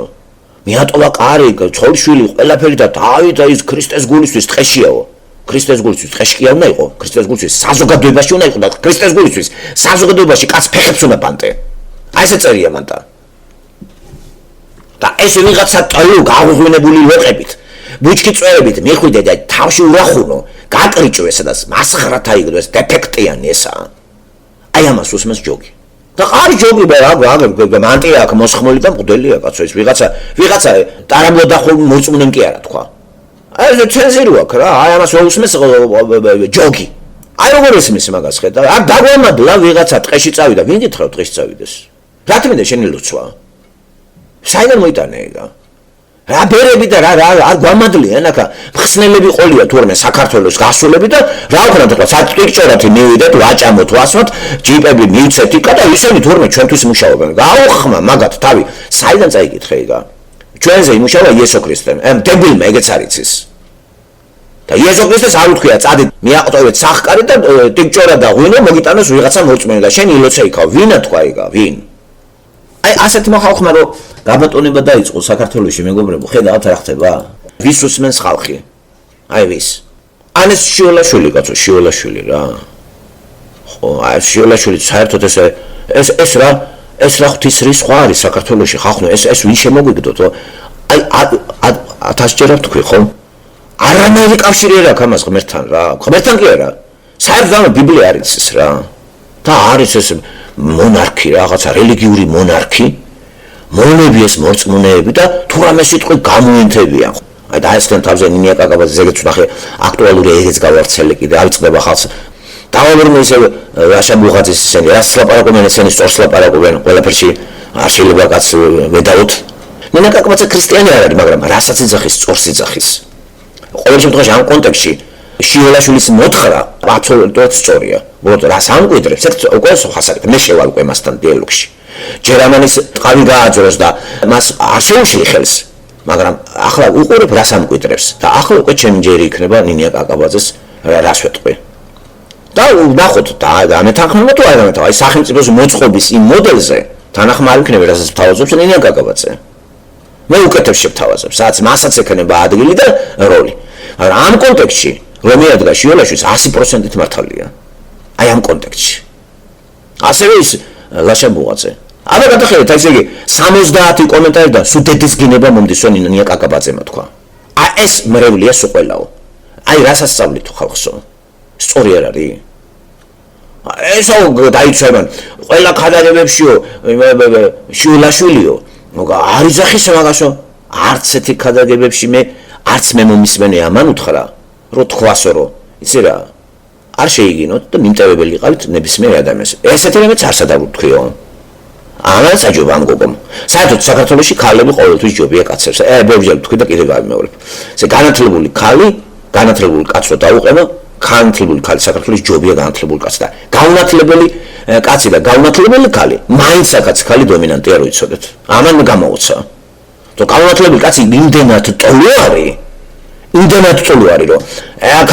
მიატოვა კარი ცოლშვილი ყველაფერი და დავით და ის ქრისტეს გულისთვის ტყეშიაო ქრისტეს გულისთვის ტყეში კი არ უნდა იყო ქრისტეს გულისთვის საზოგადოებაში უნდა იყო და ქრისტეს გულისთვის საზოგადოებაში კაც ფეხებს უნდა პანტე აი ესე წერია მანტა და ეს ვიღაცა ტალო გაღვინებული ლოყებით ბუჩქი წვერებით მიხვიდე და თავში ურახუნო გაკრიჭო ესა და მასხრათა იგდო ეს დეფექტიანი ესაა აი ამას უსმენს ჯოგი და ყარი ჯოგი და მანტია აქვს მოსხმული და მყდელია კაცო ეს ვიღაცა ტარაბლო და ხომ მოწმუნემ კი არა თქვა აი ეს ცენზურა აქვს რა აი ამას უსმენს ჯოგი აი როგორ ისმის მაგას ხედა არ დაგვამადლა ვიღაცა ტყეში წავიდა ვინ გითხრა ტყეში წავიდეს რა თქმა შენი ლოცვა საიდან მოიტანე ეგა რა ბერები და რა არ გვამადლიან ახლა მხსნელები ყოლია თურმე საქართველოს გასულები და რა ვქნათ ახლა სატვირჭორათი მივიდეთ ვაჭამოთ ვასვათ ჯიპები მივცეთ იქა და ისინი თურმე ჩვენთვის მუშაობენ გაუხმა მაგათ თავი საიდან წაიკითხე ეგა ჩვენზე იმუშავა იესო ქრისტემ დებილმა ეგეც არის ის და იესო ქრისტეს არ უთქვია წადით მიაყტოვეთ სახკარი და ტიკჭორა და ღვინო მოგიტანოს ვიღაცა მოწმენი და შენი ილოცე იქა ვინა თქვა ეგა ვინ აი ასეთმა ხალხმა რომ გაბატონება დაიწყო საქართველოში მეგობრებო ხედავთ რა ხდება ვის უსმენს ხალხი აი ვის ან ეს შიოლაშვილი კაცო შიოლაშვილი რა ხო აი შიოლაშვილი საერთოდ ეს რა ღვთისმსხლის სხვა არის საქართველოში ხალხო ეს ვინ შემოგვიგდოთ აი 1000 ჯერ ვთქვი ხო არანაირი კავშირი არ აქვს ამას ღმერთთან რა ღმერთთან კი არა საერთოდ ბიბლია არის ეს რა და არის ეს მონარქი რაღაცა რელიგიური მონარქი მონები ეს მოწმუნეები და თუ რამე სიტყვით გამოინთებიან აი და ესთან თავზე ნინია კაკაბაძე ზეგეც ნახე აქტუალური ეგეც გავარცელე კიდე არ წდება ხალხს დავაბერმო ისე რაშა ბუღაძის ისენი რას ლაპარაკობენ ესენი სწორს ლაპარაკობენ ყველაფერში არ შეიძლება კაც ვედაოთ ნინია კაკაბაძე ქრისტიანი არ არის მაგრამ რასაც იძახის სწორს იძახის ყოველ შემთხვევაში ამ კონტექსტში შიოლაშვილის მოთხრა აბსოლუტურად სწორია უბრალოდ რას ამკვიდრებს ეს უკვე ხასაკეთ მე შევალ უკვე მასთან დიალოგში ჯერ ამანის ტყავი გააძროს და მას არ შეუშლი ხელს მაგრამ ახლა უყურებ რას ამკვიდრებს და ახლა უკვე ჩემი ჯერი იქნება ნინია კაკაბაძეს რას ვეტყვი და ნახოთ და ამეთანხმება თუ არ ამეთანხმება აი სახელმწიფოს მოწყობის იმ მოდელზე თანახმა არ იქნება რასაც თავაზობს ნინია კაკაბაძე მე უკეთებს შევთავაზებს სადაც მასაც ექნება ადგილი და როლი მაგრამ ამ კონტექსტში რომ მიადგა შიოლაშვილს 100%-ით მართალია აი ამ კონტექსტში ასევე ის ლაშა ბუღაძე აბა გადახედეთ აი ესე იგი 70 კომენტარიდან სუდეთის გინება მომდისო ნინია კაკაბაძემ თქვა აი ეს მრევლია სულ ყველაო აი რასაც სწავლით ხალხსო სწორი არ არის ესო დაიცვებან ყველა ქადაგებებშიო შიოლაშვილიო მოგა არ იძახის მაგასო არც ერთი ქადაგებებში მე არც მე მომისმენე ამან უთხრა რომ თქვასო რომ იცი რა არ შეიგინოთ და მიმტევებელი იყავით ნებისმიერ ადამიანს ესეთი რამეც არ სადავთქვიო ამას აჯობა ამ გოგომ საერთოდ საქართველოში ქალები ყოველთვის ჯობია კაცებს ბევრჯერ ვთქვი და კიდევ გავიმეორებ ესე განათლებული ქალი განათლებული კაცს რო დაუყენო განათლებული ქალი საქართველოს ჯობია განათლებული კაცს და განათლებელი კაცი და განათლებული ქალი მაინც საკაც ქალი დომინანტია რო იცოდეთ ამან გამოუცა то განათლებული კაცი იმდენად ტოლო არის იმდენად ტოლო არის რომ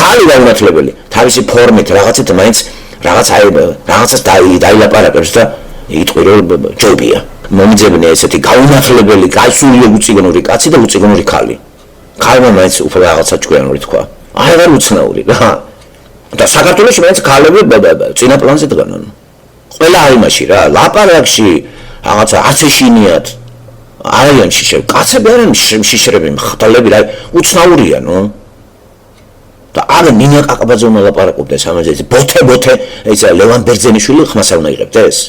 ქალი განათლებელი თავისი ფორმით რაღაცით მაინც რაღაცას დაილაპარაკებს და იტყვი რომ ჯობია მომიძებნია ესეთი განათლებელი კაცული უციგნური კაცი და უციგნური ქალი ქალმა მაინც უფრო რაღაცა ჭკვიანური თქვა აი რა უცნაური რა და საქართველოში მაინც ქალები წინა პლანზე დგანან ყველა არ იმაში რა ლაპარაკში რაღაცა აცეშინიათ არიან შიშები კაცები არიან შიშრები მხატალები რა უცნაურია ნო და არ ნინია კაკაბაძე უნდა ლაპარაკობდეს ამაზე ბოთე ეს ლევან ბერძენიშვილი ხმას არ უნდა იღებდეს ეს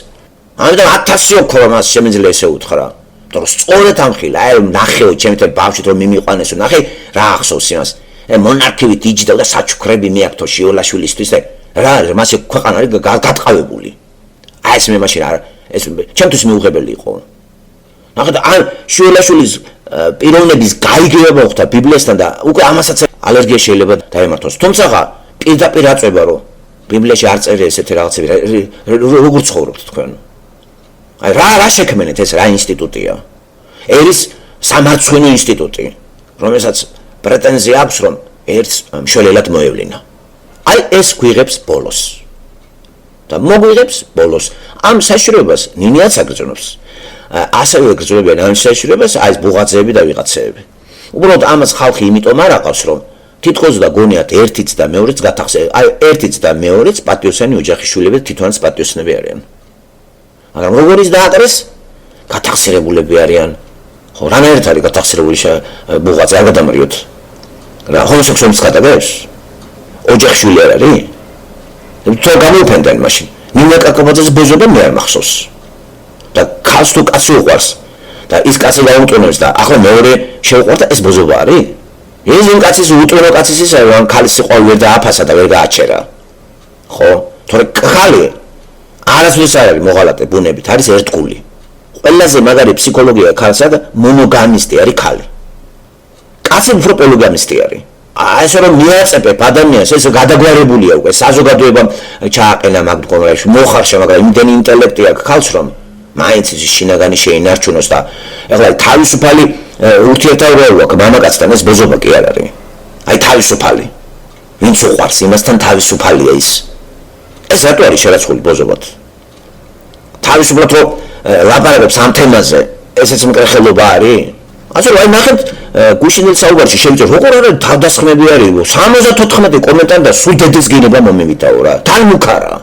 ამიტომ 1000 ოქრო მას შემიძლია ესე უთხრა რომ სწორედ ამხილა აი ნახეო ჩემთან ბავშვით რომ მიმიყვანესო ნახე რა ახსოვს იმას მონარქივით იჯდა და საჩუქრები მიაქთო შიოლაშვილისთვის და რა მას ქვეყანა არის გატყავებული აი ეს მე მაშინ ეს ჩემთვის მიუღებელი იყო ნახეთ ან შიოლაშვილის პიროვნების გაიგივება ხდა ბიბლიასთან და უკვე ამასაც ალერგია შეიძლება დაემართოს თუმცა პირდაპირ აწובה რომ ბიბლიაში არ წერია ესეთი რაღაცები, როგორ ცხოვრობთ თქვენ? აი რა შექმნით ეს რა ინსტიტუტია? ერის სამარცხვინო ინსტიტუტი, რომელსაც პრეტენზია აქვს, რომ ერთს მშველელად მოევლინა. აი ეს გვიღებს ბოლოს. და მოგვიღებს ბოლოს. ამ საშუალებას ნინიაც აგრძნობს. ასევე გრძნობენ ამ საშუალებას აი ეს ბუღაძეები და ვიღაცეები. უბრალოდ ამას ხალხი იმიტომ არ აყავს, რომ თითქოს და გონიათ ერთიც და მეორეც გათახსება. აი ერთიც და მეორეც პატიოსანი ოჯახის შვილები თვითონაც პატიოსნები არიან. მაგრამ როგორ ის დააკრეს? გათახსირებულები არიან. ხო, რანაირად არის გათახსირებული ბუღაძე, არ გადამრიოთ. რა ჰომოსექსუალის ხატებს? ოჯახის შვილი არ არის? თუ გამოუფენდნენ მაშინ. ნინა კაკაბაძეს ბოჟობა მე არ მახსოვს. და ქალს თუ კაცი უყვარს და ის კაცი გაუტონებს და ახლა მეორე შეუყვარდა ეს ბოჟობა არის? ეს იმ კაცის უტონო კაცის ისა რომ ქალის სიყვარული ვერ დააფასა და ვერ გააჩერა. ხო? თორე ხალი არასდროს არ არის მოღალატე ბუნებით, არის ერთგული. ყველაზე მაგარი ფსიქოლოგია ქალსა და მონოგამისტი არის ხალი. კაცი უფრო პოლიგამისტი არის. ასე რომ მიაწებებ ადამიანს, ეს გადაგვარებულია უკვე საზოგადოებამ ჩააყენა მაგ მდგომარეობაში, მოხარშა, მაგრამ იმდენი ინტელექტი აქვს ხალხს, რომ მაინც ის შინაგანი შეინარჩუნოს და ეხლა თავისუფალი ურთიერთობა აქვს მამაკაცთან, ეს ბოჟობა კი არ არის. აი თავისუფალი. ვინც უყვარს, იმასთან თავისუფალია ის. ეს რატო არის შერაცხული ბოჟობად? თავისუფლად რომ ლაპარაკობს ამ თემაზე, ესეც მკრეხელობა არის? ასე რომ აი ნახეთ გუშინელ საუბარში შევიწერ როგორ არის თავდასხმები არის 74 კომენტარი და სულ დედის გინება მომივიდაო რა თან მუქარა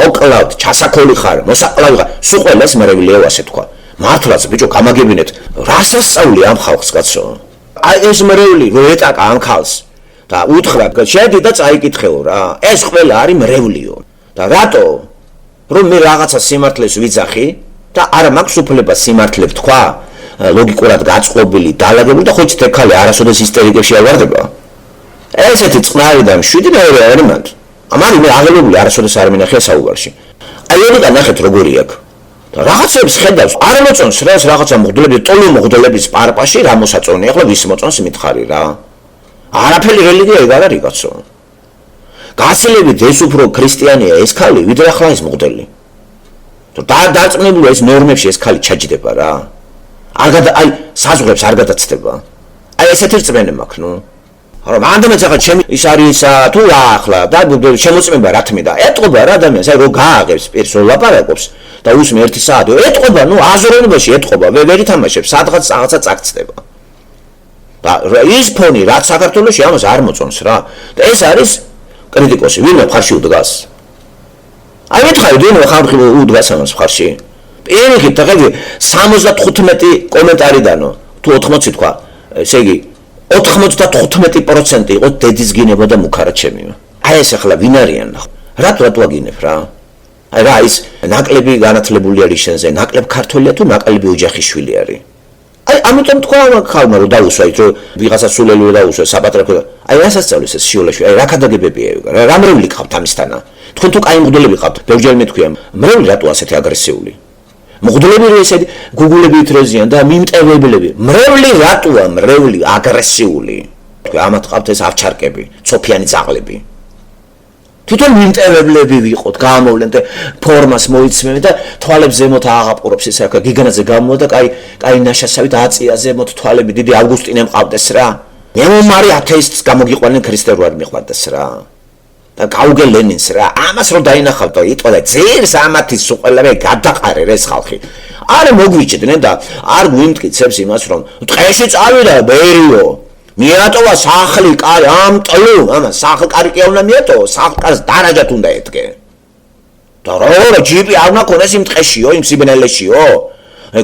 ოკლავთ ჩასაქოლი ხარ მოსაყლავი ხარ სულ ყველას მერევლია ასე თქვა მართლაც ბიჭო გამაგებინეთ რასაც სწავლი ამ ხალხს კაცო აი ეს მერევლი რო ეტაკა ამ ხალხს და უთხრა შედი და წაიკითხეო რა ეს ყველა არის მრევლიო და რატო რომ მე რაღაცა სიმართლეს ვიძახი და არა მაქვს უფლება სიმართლე თქვა ლოგიკურად გაწყობილი, დალაგებული და ხოჭით ეკალი არასოდეს ისტერიკებში არ ვარდება. ესეთი წყნარი და მშვიდი მეორე არის მანდ. ამარი მე აღელებული არასოდეს არ მინახია საუბარში. აი ელოდა ნახეთ როგორი აქვს. და რაღაცებს ხედავს, არ მოწონს რას რაღაცა მღვდლები, ტოლო მღვდლების პარპაში რა მოსაწონი, ახლა ვის მოწონს მითხარი რა. არაფერი რელიგია ეგ არის კაცო. გაცილებით ეს უფრო ქრისტიანია ეს ქალი, ვიდრე ახლა ეს მღვდელი. და დარწმუნებული ეს ნორმებში ეს ქალი ჩაჯდება რა. აი საზღვრებს არ გადაცდება. აი ესეთი რწმენა მაქვს, ნუ. რომ ადამიანს ახლა ჩემი ის არის თუ რა ახლა და შემოწმება რა თმიდა. ეტყობა რა ადამიანს, აი რო გააღებს პირს რო ლაპარაკობს და უსმე 1 საათი, ეტყობა, ნუ აზროვნებაში ეტყობა, ვერ ითამაშებს, სადღაც რაღაცა წაგწდება. და ის ფონი რაც საქართველოში ამას არ მოწონს რა. და ეს არის კრიტიკოსი, ვინმე მხარში უდგას. აი მითხარი, ვინმე ხალხი უდგას ამას მხარში. ერიხით და ხელი 75 კომენტარიდანო თუ 80 თქვა ესე იგი 95% იყო დედის გინება და მუქარა ჩემი აი ეს ახლა ვინ არიან რატო აგინებ რა აი რა ის ნაკლები განათლებული არის შენზე ნაკლებ ქართველია თუ ნაკლები ოჯახის შვილი არის აი ამიტომ თქვა ხალმა რომ დაუსვაით რომ ვიღაცა სულელი რომ დაუსვა საპატრიარქო აი რასაც სწავლის ეს შიოლაში აი რა ქადაგებებია რა მრევლი ხავთ ამისთანა თქვენ თუ კაი მღვდლები ხავთ ბევრჯერ მეთქვია მრევლი რატო ასეთი აგრესიული მღვდლები ესეთი გუგულებით რეზიან და მიმტევებლები მრევლი რატოა მრევლი აგრესიული თქვენ ამათ ყავთ ეს ავჩარკები ცოფიანი ძაღლები თვითონ მიმტევებლები ვიყოთ გამოვლენ და ფორმას მოიცმევენ და თვალებს ზემოთ აღაპყრობს ეს აქ გიგანაზე გამოვა და კაი ნაშასავით აწია ზემოთ თვალები დიდი ავგუსტინე მყავდეს რა მემომარი ათეისტს გამოგიყვანენ ქრისტე რო არ მიყვარდეს რა და გაუგე ლენინს რა ამას რო დაინახავ და იტყვა და ძირს ამათის უყელები გადაყარე ეს ხალხი არ მოგვიჭდნენ და არ გვიმტკიცებს იმას რომ ტყეში წავიდა ბერიო მიატოვა სახლი კარი ამ ტლუ ამას სახლი კარი კი უნდა მიატოვა სახლკარს დარაჯად უნდა ედგე და რა ჯიპი არ უნდა ქონდეს იმ ტყეშიო იმ სიბნელეშიო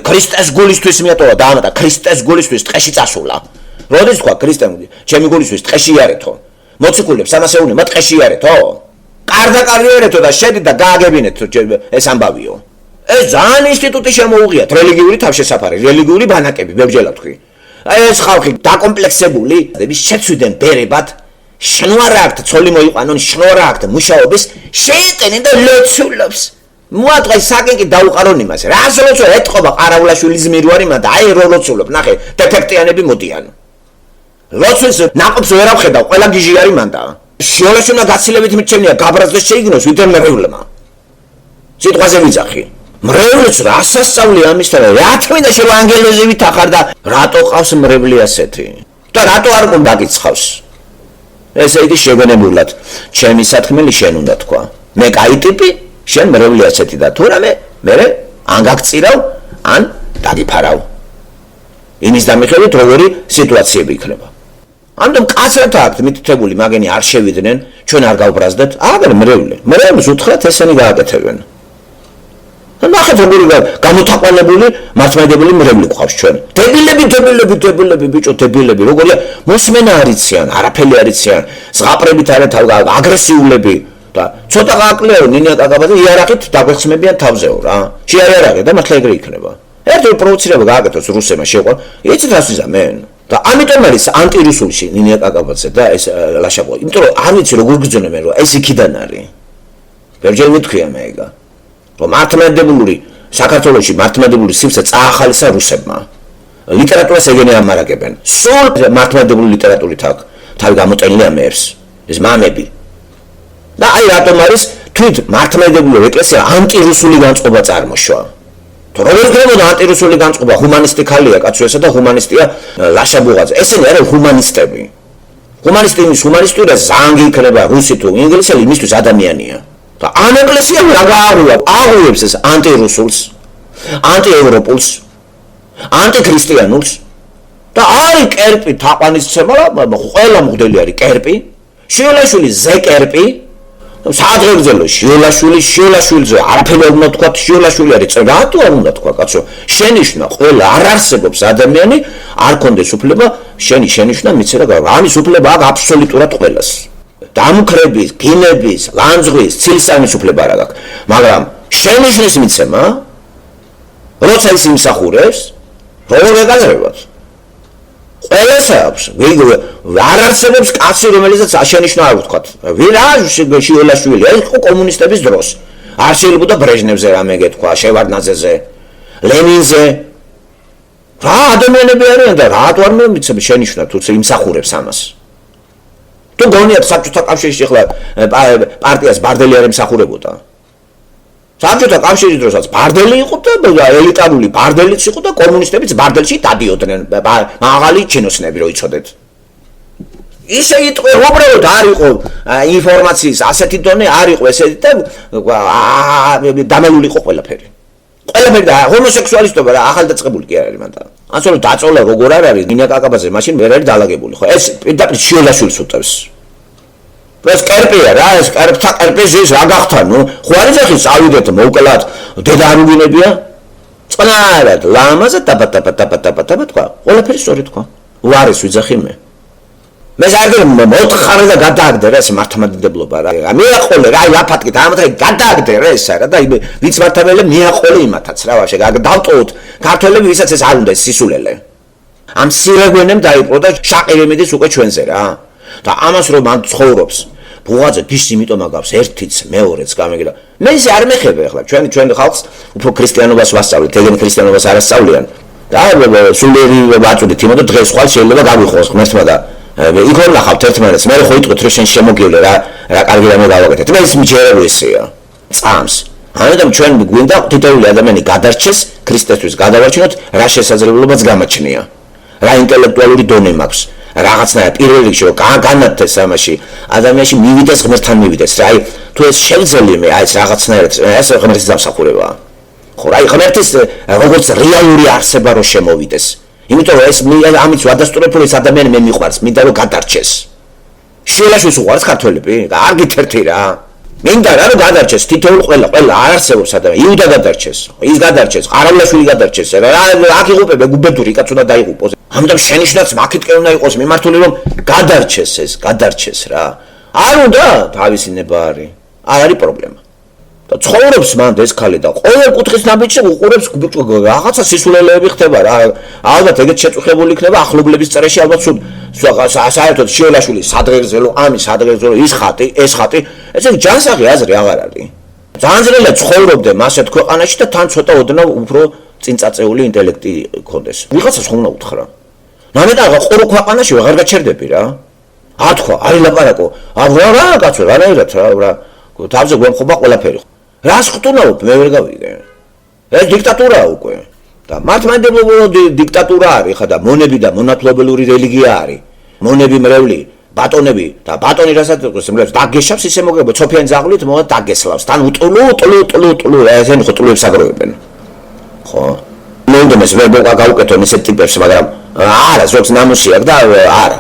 ქრისტეს გულისთვის მიატოვა და ამა და ქრისტეს გულისთვის ტყეში წასულა როდის თქვა ქრისტემ ჩემი გულისთვის ტყეში იარეთო მოციქულებს ამასეუნება ტყეში იარეთო კარდაკარი იარეთო და შედი და გააგებინეთ ეს ამბავიო ეს ძალიან ინსტიტუტი შემოუღიათ რელიგიური თავშესაფარი რელიგიური ბანაკები ბევრჯერ თქვი აი ეს ხალხი დაკომპლექსებული შეცვიდნენ ბერებად შნوارა აქვს ცოლი მოიყვანონ შნوارა აქვს მუშაობის შეეტენენ და ლოცულობს მოატყე საკენკი დაუყარონ იმას რას ლოცო ეთყობა ყარავლაშვილის მირი და აი რო ლოცულობ ნახე დეფექტიანები მოდიან ლოცვის ნაყოფს ვერ ავხედავ ყველა გიჟი არის მანდა შიოლაში უნდა გაცილებით მიჩემნია გაბრაზდეს შეიგნოს ვიდრე მრევლმა. სიტყვაზე ვიძახი. მრევლს რა სასწავლი ამისთან რა თქმა შენ ანგელოზი ვითახარ და რატო ყავს მრევლი ასეთი? და რატო არ უნდა გიცხავს? ესე იგი შეგონებულად ჩემი სათქმელი შენ უნდა თქვა. მე კაი ტიპი, შენ მრევლი ასეთი და თუ რამე მე ან გაგწირავ, ან დაგიფარავ. იმის დამიხელით როგორი სიტუაციები იქნება. ამიტომ კაცრად აქვთ მითითებული მაგენი არ შევიდნენ, ჩვენ არ გავბრაზდეთ, აგერ მრევლი. მრევლს უთხრათ ესენი გააკეთებენ. ნახეთ როგორი გამოთაყვანებული მართლმადიდებელი მრევლი გვყავს ჩვენ. დებილები ბიჭო, დებილები, როგორია მოსმენა არიციან, არაფერი არიციან, ზღაპრებით არათავ აგრესიულები და ცოტა გააკლეო ნინია კაკაბაძე იარაღით დაგვეხსმებიან თავზეო რა. შეიარაღე და მართლა ეგრე იქნება. ერთი პროვოცირება გააკეთოს რუსებმა შეყვა, იცით რას ვიზამენ? და ამიტომ არის ანტირუსულში ნინია კაკაბაძე და ეს ლაშაკო. იმიტომ რომ არ ვიცი როგორ გძონებენ რომ ეს იქიდან არის. ბევრჯერ მithქვია მე ეგა. რომ მართლმადიდებლური საქართველოში მართლმადიდებლური სივრცე წაახალისა რუსებმა. ლიტერატურას ეგენი ამარაგებენ. სულ მართლმადიდებლური ლიტერატურით აქვს თავი გამოწენილი ამერს. ეს მამები. და აი რატომ არის თვით მართლმადიდებლური ეკლესია ანტირუსული განწყობა წარმოშვა. თუ როგორ იქნებოდა ანტირუსული განწყობა, ჰუმანისტი ქალია კაცოესა და ჰუმანისტია ლაშა ბუღაძე. ესენი არიან ჰუმანისტები. ჰუმანისტური ზანგი იქნება რუსი თუ ინგლისელი იმისთვის ადამიანია. და ამ ეკლესიამ რა გააღვია? აღუებს ეს ანტირუსულს, ანტიევროპულს, ანტიქრისტიანულს და არის კერპი თაყვანისცემა, ყველა მღვდელი არის კერპი, შიოლაშვილი ზე კერპი, საადღეგრძელო შიოლაშვილზე არაფერი არ უნდა თქვა, შიოლაშვილი არის რატო არ უნდა თქვა კაცო? შენიშვნა ყველა არ არსებობს ადამიანი, არ კონდეს უფლება შენი შენიშვნა მიცერა გავა. ამის უფლება აქვს აბსოლუტურად ყველას. დამქრების, გინების, ლანძღვის, ცილსანის უფლება არ აქვს. მაგრამ შენიშვნის მიცემა, როცა ის იმსახურებს, როგორ ეკადრებათ? ყველას აქვს. არ არსებობს კაცი, რომელიცაც შენიშვნა არ ვთქვათ. ვირა შიოლაშვილი, ეს იყო კომუნისტების დროს. არ შეიძლებოდა ბრეჟნევზე რამე გეთქვა, შევარდნაძეზე, ლენინზე. რა ადამიანები არიან და რატო არ მიცემ შენიშვნა თუ იმსახურებს ამას? თუ გონიათ საბჭოთა კავშირში ახლა პარტიას ბარდელი არ ემსახურებოდა. საბჭოთა კავშირის დროსაც ბარდელი იყო და ელიტარული ბარდელიც იყო და კომუნისტებიც ბარდელში დადიოდნენ, მაღალი ჩინოსნები რო იცოდეთ. ისე იტყვი, უბრალოდ არ იყო ინფორმაციის ასეთი დონე, არ იყო ესეთი და დამელული იყო ყველაფერი. ყველაფერი და ჰომოსექსუალისტობა რა ახალდაწყებული კი არ არის მანდ. ასე რომ დაწოლა როგორ არ არის ნინია კაკაბაძე მაშინ ვერ არის დაალაგებული ხო? ეს პირდაპირ შიოლაშვილს უტევს. ეს კერპია რა, ეს კერპის რა გახთა, ნუ ხო არ იცი წავიდეთ მოუკლათ დედა არ უგინებია? წყნარად ლამაზად დაბა თქვა. ყველაფერი სწორი თქვა. უარეს ვიძახი მე. მე ზარგერ მოთხარე და გადააგდე რა ეს მართლმადიდებლობა რა. მიაყოლე რა აფატკით ამათი გადააგდე რა ეს რა და ვინც მართლმადიდებლე მიაყოლე იმათაც რა ვაშე დავტოვოთ ქართველები ვისაც ეს არ უნდა სისულელე. ამ სირეგვენემ დაიპყრო და შაყირემიდის უკვე ჩვენზე რა. და ამას რომ ამ ცხოვრობს ბუღაძე დის იმიტომ აგავს ერთიც მეორეც გამეგრა. მე ისე არ მეხება ახლა ჩვენ ხალხს უფრო ქრისტიანობას ვასწავლეთ, ეგენ ქრისტიანობას არ ასწავლიან. და სულიერი ვაწუდით იმოდა დღეს ხვალ შეიძლება გაგვიხოს ღმერთმა და იქ ვერ ნახავთ ერთმანეთს, მე ხო იტყვით რომ შენ შემოგივლე რა კარგი რამე გავაკეთეთ. მე ის მიჯერებისია. წამს. ამიტომ ჩვენ გვინდა თითოეული ადამიანი გადარჩეს ქრისტესთვის, გადავარჩინოთ რა შესაძლებლობაც გამაჩნია. რა ინტელექტუალური დონე მაქვს. რაღაცნაირად პირველ რიგში რომ განათდეს ამაში ადამიანში მივიდეს ღმერთთან მივიდეს რა აი თუ ეს შევძლიმე აი ეს რაღაცნაირად ეს ღმერთის დამსახურებაა ხო რა აი ღმერთის როგორც რეალური არსება რომ შემოვიდეს იმიტომ რომ ეს ამით ვადასტურებ რომ ეს ადამიანი მე მიყვარს მინდა რომ გადარჩეს შიოლაშვილს უყვარს ქართველები კარგით ერთი რა მინდა რომ გადარჩეს თითოეულ ყველა არ არსებობს ადამიანი იუდა გადარჩეს ის გადარჩეს ყარავლაშვილი გადარჩეს რა აქ იღუპებე გუბედური კაც უნდა დაიღუპოს ამიტომ შენიშვნაც მაქეთკენ უნდა იყოს მიმართული რომ გადარჩეს რა არ უნდა თავისი ნება არის არ არის პრობლემა და ცხოვრობს მანდ ეს ქალი და ყოველ კუთხის ნაბიჯში უყურებს რაღაცა სისულელეები ხდება რა ალბათ ეგეთ შეწუხებული იქნება ახლობლების წერაში ალბათ საერთოდ შიოლაშვილი სადღეგრძელო ამის სადღეგრძელო ის ხატი ეს ხატი ესე ჯანსაღი აზრი აღარ არის ძალიან ძნელია ცხოვრობდე მასეთ ქვეყანაში და თან ცოტა ოდნავ უფრო წინწაწეული ინტელექტი ქონდეს ვიღაცას ხომ უნდა უთხრა ნამეტად ყორო ქვეყანაში ვეღარ გაჩერდები რა ათქვა, აი ლაპარაკო. რა კაცო, რანაირად რა თავზე გვემხობა ყველაფერი. რას ხტუნაობ, მე ვერ გავიგე. ეს დიქტატურაა უკვე. და მართლმადიდებლობა დიქტატურა არის, ხა და მონები და მონათლობელური რელიგია არის. მონები მრევლი, ბატონები და ბატონი რასაც მრევლს დაგეშავს ისე მოგება, ცოფიანი ზაღლით მოვა დაგესლავს. თან უტლუ ესენი ხტულებს აგროვებენ. ხო? ნამდვილად ვერ გავუკეთონ ესეთ ტიპებს, მაგრამ არა, ზოგს ნამუსი აქვს და არა.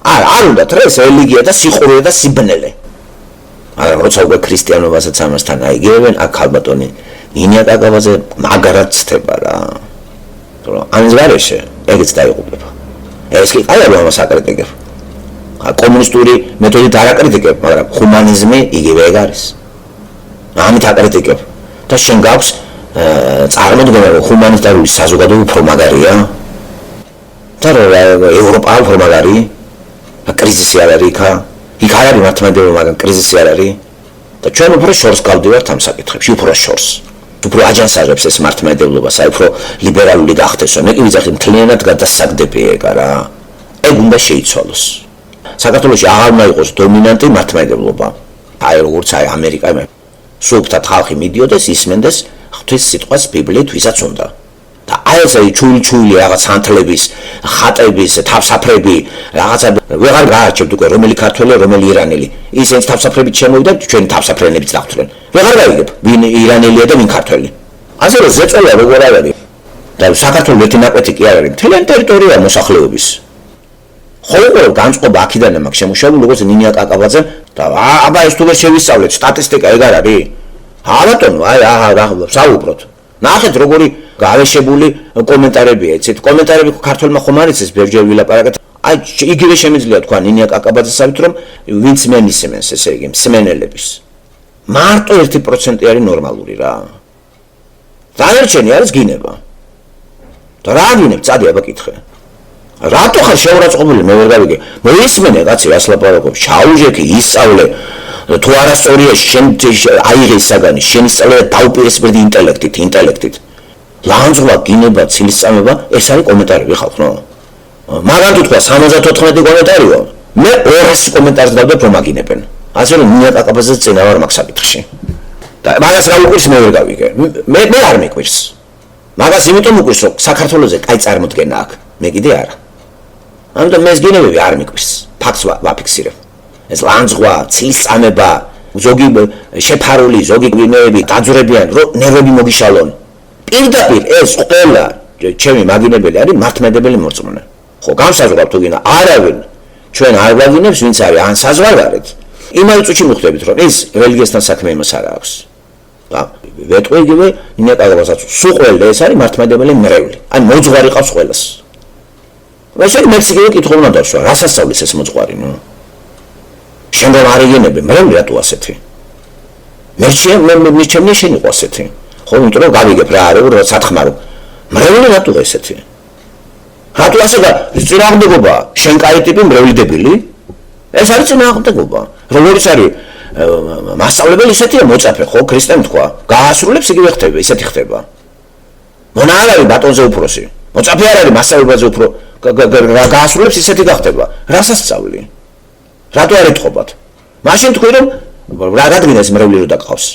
არ უნდათ რა ეს რელიგია და სიხურე და სიბნელე. მაგრამ როცა უკვე ქრისტიანობასაც ამასთან აიგებენ, აქ ხალბატონი ინია კაკაბაძე მაგრად ცდება რა. თორემ ამის გარეშე ეგეც დაიღუპება. ეს კი აი ამას აკრიტიკებ. კომუნისტური მეთოდით არ აკრიტიკებ, მაგრამ ჰუმანიზმი იგივე ეგ არის. ამით აკრიტიკებ. და შენ გაქვს წარმოდგენა, რომ ჰუმანიტარული საზოგადოება უფრო მაგარია. და ევროპა უფრო მაგარია. კრიზისი არ არის იქ არ არის მართლმადიდებლობა, მაგრამ კრიზისი არ არის. და ჩვენ უფრო შორს გავდივართ ამ საკითხებში, უფრო შორს. უფრო აჯანსაღებს ეს მართლმადიდებლობას, აი უფრო ლიბერალური გახდესო. მე კი ვიძახი მთლიანად გადასაგდები ეგა რა. ეგ უნდა შეიცვალოს. საქართველოში აღარ უნდა იყოს დომინანტი მართლმადიდებლობა. აი როგორც აი ამერიკა სულფთა ხალხი მიდიოდეს, ისმენდეს ღვთის სიტყვას ბიბლიით, ვისაც უნდა. და აი ეს ჩული რაღაც ანთლების, ხატების, თავსაფრები, რაღაცა ვეღარ გაარჩევთ უკვე რომელი ქართველია, რომელი ირანელი. ისინი თავსაფრებით შემოვიდა, ჩვენი თავსაფრენებიც დახვდნენ. ვეღარ გაიგებ, ვინ ირანელია და ვინ ქართველი. ასე რომ ზეწოლა როგორ არის? და საქართველოს ერთი ნაკვეთი კი არ არის, მთლიანი ტერიტორია მოსახლეობის. ხოლმე განწყობა აქედან მაქვს შემუშავებული, როგორც ნინია კაკაბაძე და აბა ეს თუ ვერ შევისწავლეთ, სტატისტიკა ეგ არ არის? ბატონო, აი რა საუბრობთ. ნახეთ როგორი გავეშებული კომენტარებია, იცით, კომენტარები ქართველმა ხომ არის ეს ბევრჯერ ვილაპარაკეთ. აი იგივე შემიძლია თქვა ნინია კაკაბაძესავით, რომ ვინც მენისმენს, ესე იგი, მსმენელების. მარტო 1% არის ნორმალური რა. დანარჩენი არის გინება. და რა გინებ, წადი აბა კითხე. რატო ხარ შეურაცხყოფილი, მე ვერ გავიგე. მოისმენე კაცი რას ლაპარაკობს, ჩაუჟექი, ისწავლე. თუ არასწორია შენ აიღე საგანი, შენი სწავლება დაუპირისპირდი ინტელექტით. ლანძღვა, გინება, ცილისწამება, ეს არის კომენტარები ხალხო. მაგრამ თუ თქვა 74 კომენტარიო, მე 200 კომენტარს დავდებ რომ აგინებენ. ასე რომ ნინია კაკაბაძეს წინა ვარ მაგ საკითხში. და მაგას რა უყურს მე ვერ გავიგე. მე არ მეკვირს. მაგას იმიტომ უყურს, რომ საქართველოზე კაი წარმოდგენა აქვს, მე კიდე არა. ამიტომ მე ეს გინებები არ მეკვირს. ფაქტს ვაფიქსირებ. ეს ლანძღვა, ცილისწამება, ზოგი შეფარული, ზოგი გვინეები დაძვრებიან, რომ ნერვები მოგიშალონ. პირდაპირ ეს ყველა ჩემი მაგინებელი არის მართლმადიდებელი მორწმუნე. ხო, განსაზღვრავთ თუ გინდა, არავინ ჩვენ არ ვაგინებს, ვინც არის ან საზღვარგარეთ. იმავე წუთში მიხვდებით, რომ ის რელიგიასთან საქმე იმას არ აქვს. და ვეტყვი იგივე ნინია კაკაბაძესაც, სულ ყველა ეს არის მართლმადიდებელი მრევლი. ან მოძღვარი ყავს ყველას. ვაჟი მექსიკელი კითხვა უნდა დავსვა, რას ასწავლის ეს მოძღვარი, ნუ? შენ რომ არ იგენები, მრევლი რატო ასეთი? მე ჩემი შენ იყო ასეთი. ხო, იმიტომ რომ გავიგებ რა არის, რა სათხმარო. მრევლი რატო ესეთი? რატო ასე წინააღმდეგობა, შენ კაი ტიპი მრევლი დებილი? ეს არის წინააღმდეგობა. როგორც არის მასწავლებელი ისეთია მოწაფე, ხო, ქრისტემ თქვა, გაასრულებს იგივე ხდება, ისეთი ხდება. მონა არ არის ბატონზე უფროსი. მოწაფე არ არის მასწავლებელზე უფრო გაასრულებს ისეთი გახდება. რას ასწავლი? რატო არ ეთყობათ? მაშინ თქვი რომ რა გადგინეს მრევლი რო დაგყავს.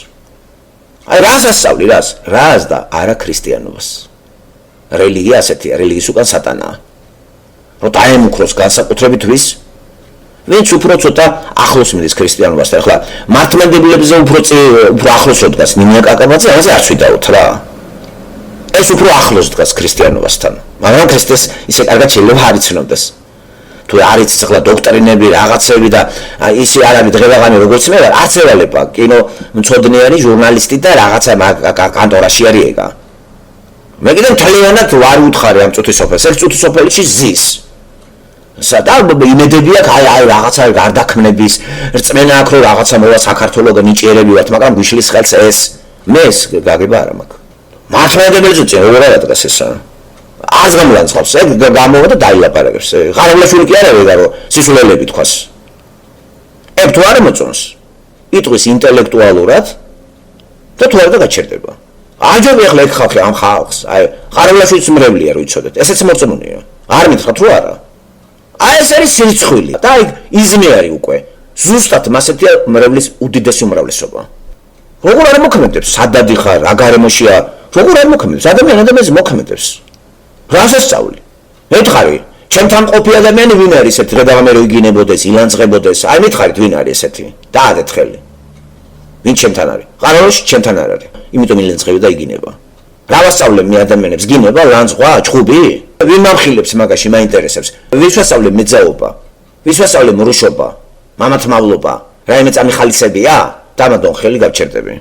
აი რას ასწავლი, რას და არა ქრისტიანობას. რელიგია ასეთია, რელიგიის უკან სატანაა. რო დაემუქროს განსაკუთრებით ვის? ვინც უფრო ცოტა ახლოს მიდის ქრისტიანობასთან. ახლა მართლმადიდებლებზე უფრო ახლოს დგას ნინია კაკაბაძე, ამაზე არც ვიდაოთ რა. ეს უფრო ახლოს დგას ქრისტიანობასთან. მაგრამ ქრისტეს ისე კარგად შეიძლება არ იცნობდეს. თუ არის ახლა დოქტრინები, რაღაცები და ისე არ არის დღევაღამი როგორც მე, არც ევალება კინო მწოდნიერი ჟურნალისტი და რაღაცა კანტორაში არის ეგა. მე კიდევ მთლიანად ვარ უთხარი ამ წუთისოფელს, ეს წუთისოფელში ზის. სადა იმედები აქვს აი რაღაცა გარდაქმნების, რწმენა აქვს რომ რაღაცა მოვა საქართველოს ნიჭიერები ვართ, მაგრამ გიშლის ხელს ეს მეს გაგება არა მაქვს. მართლმადიდებლებზე წინ როგორ არის ესა? არც გამოანწყობს, ეგ გამოვა და დაილაპარაკებს. ღარიბლაშვილი კი არა ვედა რომ სისულელები თქვას. ეგ თუ არ მოწონს, იტყვის ინტელექტუალურად და თუ არ და გაჩერდება. აჯობი ახლა ეგ ხალხი ამ ხალხს, აი ღარიბლაშვილიც მრევლია რო იცოდეთ. ესეც მოწმუნეა. არ მითხრათ რომ არა. აი ეს არის სირცხვილი და აი იზმი არის უკვე ზუსტად მასეთია მრევლის უდიდესი უმრავლესობა როგორ არ მოქმედებს სადადი ხარ რა გარემოშია როგორ არ მოქმედებს ადამიანს მოქმედებს რას ასწავლი მითხარი ჩემთან ყოფი ადამიანი ვინ არის ესეთი რა დაღამე რო იგინებოდეს ილანძღებოდეს აი მითხარით ვინ არის ესეთი დაადეთ ხელი ვინ ჩემთან არის ყაროში ჩემთან არ არის იმიტომ ილანძღები და იგინება რა ვასწავლე მე ადამიანებს გინება ლანძღვა ჩხუბი ვინ მომხილებს მაგაში მაინტერესებს ვის ვასწავლე მეძაობა ვის ვასწავლე მრუშობა მამათმავლობა რაიმე წამიხალისებია დამადონ ხელი გავჩერდები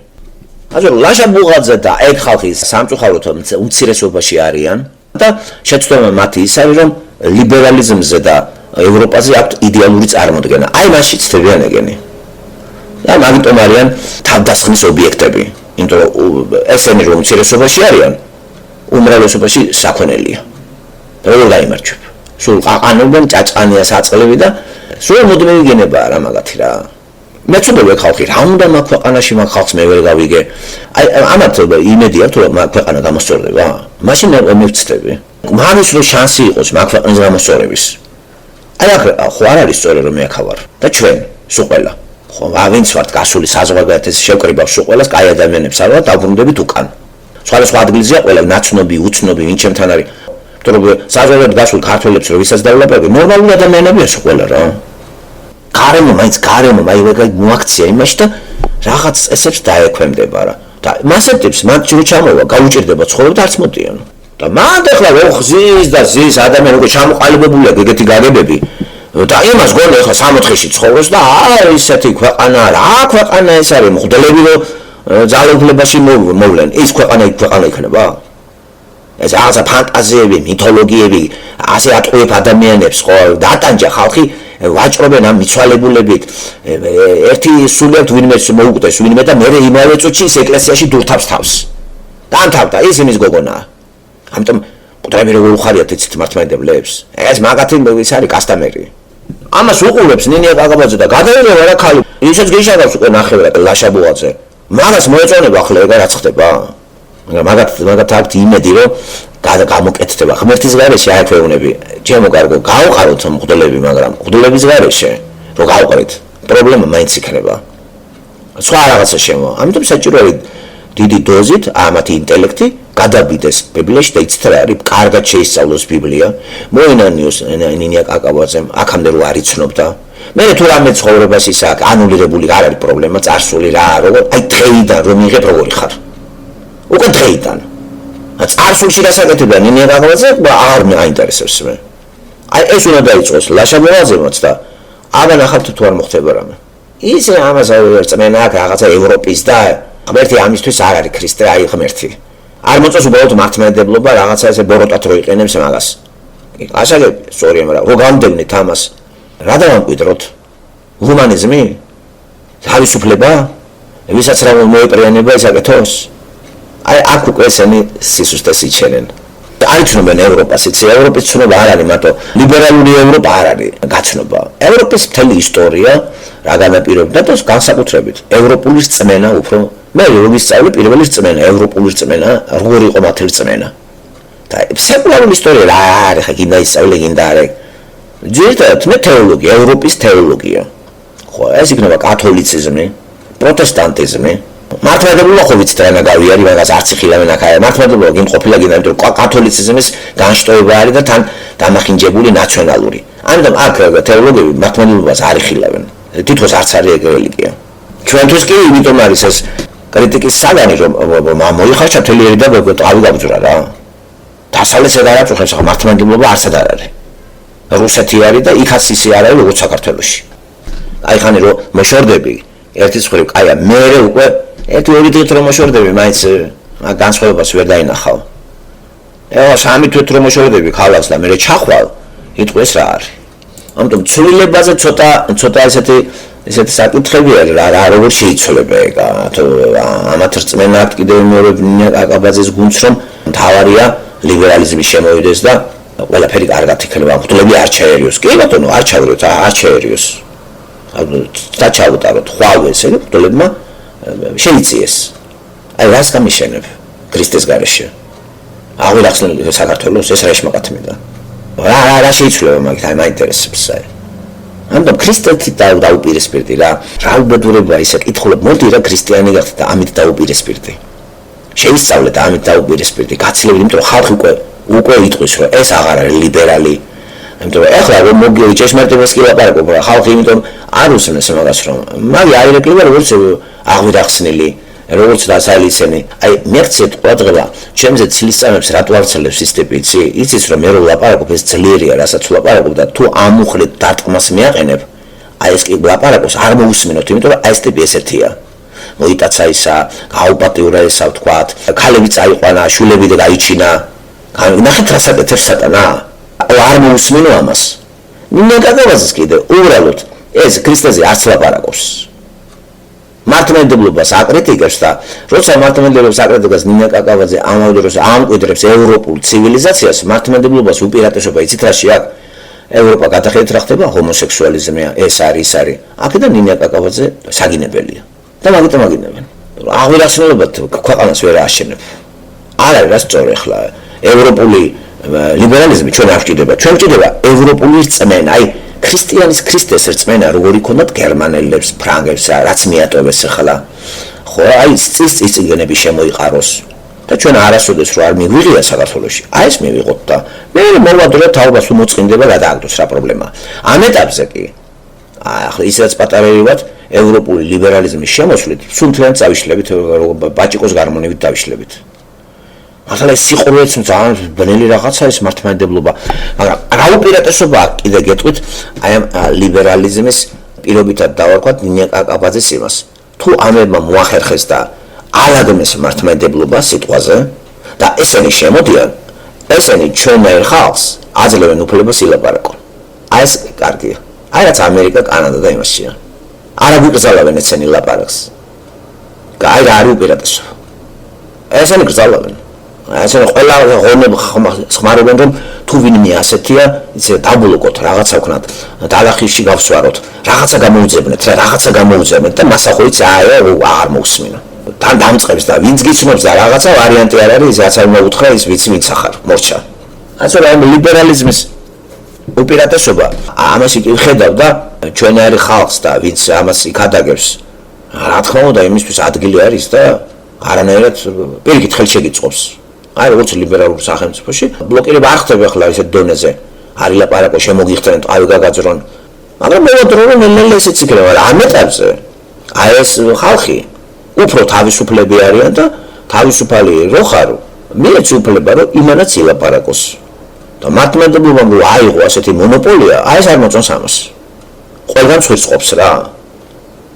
ასე რომ ლაშა ბუღაძე და ეგ ხალხი სამწუხაროდ უმცირესობაში არიან და შეცდომა მათი ის არის რომ ლიბერალიზმზე და ევროპაზე აქვთ იდეალური წარმოდგენა აი მასში ცდებიან ეგენი და მაგიტომ არიან თავდასხმის ობიექტები იმიტომ რომ ესენი რომ უმცირესობაში არიან უმრავლესობაში საქონელია როგორ გაიმარჯვებ სულ ყაყანობენ ჭაჭყანია საწყლები და სულ მოდმე იგენებაა რა მაგათი რა მეცოდება ხალხი რა უნდა მაგ ქვეყანაში მაგ ხალხს მე ვერ გავიგე აი ამათ იმედი აქვს რომ მაგ ქვეყანა გამოსწორდება მაშინ მივცდები მანის რო შანსი იყოს მაგ ქვეყნის გამოსწორების აი ხო არ არის სწორი რომ მე აქ ვარ და ჩვენ სულ ყველა ხო ვინც ვართ გასული საზოგადოების შევკრიბავ სულ ყველას კაი ადამიანებს არა დაბრუნდებით უკან სხვა ადგილზეა ყველა ნაცნობი უცნობი ვინ ჩემთან არის იმიტომ რომ საზოგადოებრივ გასულ ქართველებს რო ვისაც დავლაპარაკე ნორმალური ადამიანებია სულ ყველა რა გარემო აი ვეგა მოაქცია იმაში და რაღაც წესებს დაექვემდება რა და მასეთებს მათ რო ჩამოვა გაუჭირდება ცხოვრება და არც მოდიან და მანდ ახლა რო ხზის და ზის ადამიანი უკვე ჩამოყალიბებულია ეგეთი გაგებები და იმას გონი ახლა 60-ში ცხოვრობს და აი ისეთი ქვეყანა რა ქვეყანა ეს არის მღვდლები რო ძალაუფლებაში მოვლენ ის ქვეყანა იქნება ეს რაღაცა ფანტაზიები მითოლოგიები ასე ატყუებ ადამიანებს ხო დატანჯა ხალხი ვაჭრობენ ამ მიცვალებულებით ერთი სულიად ვინმეს მოუკვდეს ვინმე და მე იმავე წუთში ის ეკლესიაში დურთავს თავს დამთავრდა ის იმის გოგონაა ამიტომ მკვდრები როგორ უხარიათ იცით მართლმადიდებლებს ეს მაგათი ის არის კასტამერი ამას უყურებს ნინია გაგაბაძე და გადაერევა რა ხალი ისიც გიშადავს უკვე ნახევრად ლაშაბუაძე მაგას მოეწონება ახლა ეგ რაც ხდება მაგათ აქვს იმედი რომ გამოკეთდება ღმერთის გარეშე აექვეუნები ჩემო კარგო გავყაროთ მღვდლები მაგრამ მღვდლების გარეშე რო გავყარეთ პრობლემა მაინც იქნება სხვა რაღაცა შემო ამიტომ საჭიროა დიდი დოზით ამათი ინტელექტი გადაბიდეს ბიბლიაში და იცით რა არის კარგად შეისწავლოს ბიბლია მოინანიოს ნინია კაკაბაძემ აქამდე რო არ იცნობდა მე თუ რამე ცხოვრებას ის აქ ანულირებული არ არის პრობლემა წარსული რა როგორ აი დღეიდან რომ იღებ როგორი ხარ უკვე დღეიდან წარსულში გასაკეთებია ნინია კაკაბაძე არ მეინტერესებს მე აი ეს უნდა დაიწყოს ლაშაბუაძემაც და აბა ნახავთ თუ არ მოხდება რამე ისე ამას ერწმენა აქ რაღაცა ევროპის და ღმერთი ამისთვის არ არის ქრისტე აი ღმერთი არ მოწონს უბრალოდ მართლმადიდებლობა რაღაცა ესე ბოროტად რო იყენებს მაგას ასაგები სწორია მაგრამ რო გამდევნით ამას რა დავამკვიდროთ ჰუმანიზმი თავისუფლება ვისაც რა მოეპრიანება ისაკეთოს აი აქ უკვე ესენი სისუსტეს იჩენენ არ იცნობენ ევროპას იცი ევროპის ცნობა არ არის მარტო ლიბერალური ევროპა არ არის გაცნობა ევროპის მთელი ისტორია რა განაპირობდა და განსაკუთრებით ევროპული რწმენა უფრო მე როგორ ისწავლე პირველი რწმენა ევროპული რწმენა როგორ იყო მათი რწმენა და სეკულარული ისტორია რა არის ხა გინდა ისწავლე გინდა არა ძირითადად მე თეოლოგია ევროპის თეოლოგია ხო ეს იქნება კათოლიციზმი პროტესტანტიზმი მართლმადიდებლობა ხო ვიცით რა გავიარი მაგას არც იხილავენ აქ მართლმადიდებლობა გინ ყოფილა გინდა იმიტომ რომ კათოლიციზმის განშტოება არის და თან დამახინჯებული ნაციონალური ამიტომ აქ თეოლოგები მართლმადიდებლობას არ იხილავენ თითქოს არც არის ეგ რელიგია ჩვენთვის კი იმიტომ არის ეს კრიტიკის საგანი რომ მოიხარშა მთელი ერი და ტყავი გაბძვრა რა დასავლეთს არ აწუხებს ახლა მართლმადიდებლობა არსად არ არის რუსეთი არის და იქაც ისე არ არის როგორც საქართველოში აი ხანი რომ მოშორდები ერთის მხრივ კაია მე უკვე ერთი ორი დღით რომ მოშორდები მაინც განსხვავებას ვერ დაინახავ ეხლა სამი თვით რომ მოშორდები ხალხს და მე ჩახვალ იტყვეს რა არის ამიტომ ცვლილებაზე ცოტა ესეთი საკითხები არის რა როგორ შეიცვლება ეგ ამათ რწმენა აქვს კიდევ მეორე კაკაბაძეს გუნდს რომ მთავარია ლიბერალიზმი შემოვიდეს და ყველაფერი კარგად იქნება მღვდლები არ ჩაერიოს კი ბატონო არ ჩაერიოს არ ჩაერიოს და ჩავუტაროთ ხვალ ესე მღვდლებმა შეიწიეს აი რას გამიშენებ ქრისტეს გარეშე აღირახსნილი საქართველოს ეს რა შემაკათმიდა რა შეიძლება მაგით აი მაინტერესებს აი. ამიტომ ქრისტეთი დაუპირისპირდი რა უბედურება ისე კითხულობ მოდი რა ქრისტიანი გახდეთ და ამით დაუპირისპირდი. შევისწავლეთ ამით დაუპირისპირდი გაცილებით, იმიტომ რომ ხალხი უკვე იტყვის რომ ეს აღარ არის ლიბერალი. იმიტომ რომ ეხლა რომ მოგიოი ჭეშმარიტებას კი ლაპარაკობ რა ხალხი იმიტომ არ უსმენს მაგას რომ მაგი არ ირეკლება როგორც აღვიდახსნილი როგორც დასალისენი. აი მერცეთ ყურადღება ჩემზე ცილისწამებს რატო არ ცელებს ის ტიპი იცის რომ მე რო ლაპარაკობ ეს ძლიერია რასაც ლაპარაკობ და თუ ამუხრით დარტყმას მიაყენებ აი ეს კი ლაპარაკობს არ მოусმინოთ იმიტომ რომ აი ეს ტიპი ესეთია. მოიტაცა ისა გაუპატიურა ესა ვთქვათ ქალები წაიყვანა შვილები და გაიჩინა ნახეთ რა საკეთებს სატანა არ მოусმინო ამას. ნინო გადავაზეს კიდე უბრალოდ ეს ქრისტეზე არც ლაპარაკობს. მართლმადიდებლობას აკრიტიკებს და როცა მართლმადიდებლობას აკრიტიკებს ნინა კაკავაძე ამავე დროს ამკვიდრებს ევროპულ ცივილიზაციას მართლმადიდებლობას უპირატესობა იცით რაში აქვს ევროპა გადახედეთ რა ხდება ჰომოსექსუალიზმია ეს არის აქედან ნინა კაკავაძე საგინებელია და მაგიტომ აგინებენ აღვირახსნელებად ქვეყანას ვერ აშენებ არ არის რა სწორი ხლა ევროპული ლიბერალიზმი ჩვენ არ ვჭირდება ჩვენ ვჭირდება ევროპული რწმენა აი ქრისტეს რწმენა როგორი ქონდათ გერმანელებს, ფრანგებს, რაც მიატოვეს ახლა. ხო, აი წიგნები შემოიყაროს და ჩვენ არასოდეს რო არ მიგვიღია საქართველოში. აი ეს მივიღოთ და მე მოვადრო თაობას უმოწყინდება გადააგდოს რა პრობლემა. ამ ეტაპზე კი ახლა ისაც პატარებად ევროპული ლიბერალიზმის შემოსვლით სუნთლიან წავიშლებით ბაჭიკოს გარმონებით დავიშლებით. ახლა ეს სიყურვეც ძალიან ბნელი რაღაცა ის მართლმადიდებლობა მაგრამ რა უპირატესობა აქვს კიდე გეტყვით აი ამ ლიბერალიზმის პირობითად დავარქვათ ნინია კაკაბაძის იმას თუ ამებმა მოახერხეს და ალაგმეს მართლმადიდებლობა სიტყვაზე და ესენი შემოდიან ესენი ჩვენერ ხალხს აძლევენ უფლებას ილაპარაკონ აი ეს კარგია აი რაც ამერიკა კანადა და იმასია არ აგიკრძალავენ ესენი ლაპარაკს აი რა არის უპირატესობა ესენი გრძალავენ ასე ყველა ღონებ ხმარობენ რომ თუ ვინმე ასეთია ისე დაბლოკოთ რაღაცა ვქნათ დალახიში გავსვაროთ რაღაცა გამოუძებნეთ და მას ახოიც აღარ მოусმინო თან დამწყებს და ვინც გიცნობს და რაღაცა ვარიანტი არ არის რაც არ მოუთხა ის ვიცი ვინც ახარ მორჩა ასე რომ ლიბერალიზმის უპირატესობა ამას ხედავ და ჩვენარი ხალხს და ვინც ამას იქადაგებს რა თქმა უნდა იმისთვის ადგილი არის და არანაირად პირიქით ხელში გიწყობს აი როგორც ლიბერალურ სახელმწიფოში ბლოკირება არ ხდება ახლა ისეთ დონეზე არის ლაპარაკო შემოგიხდნენ ტყავი გაგაძრონ მაგრამ მოვადრო რომ ნელ-ნელა ესეც იქნება ამ ეტაპზე აი ეს ხალხი უფრო თავისუფლები არიან და თავისუფალი რო ხარო მეც უფლება რომ იმანაც ილაპარაკოს და მართლმადიდებლობამ რო აიღო ასეთი მონოპოლია აი ეს არ მოწონს ამას ყველგან ცვირწყობს რა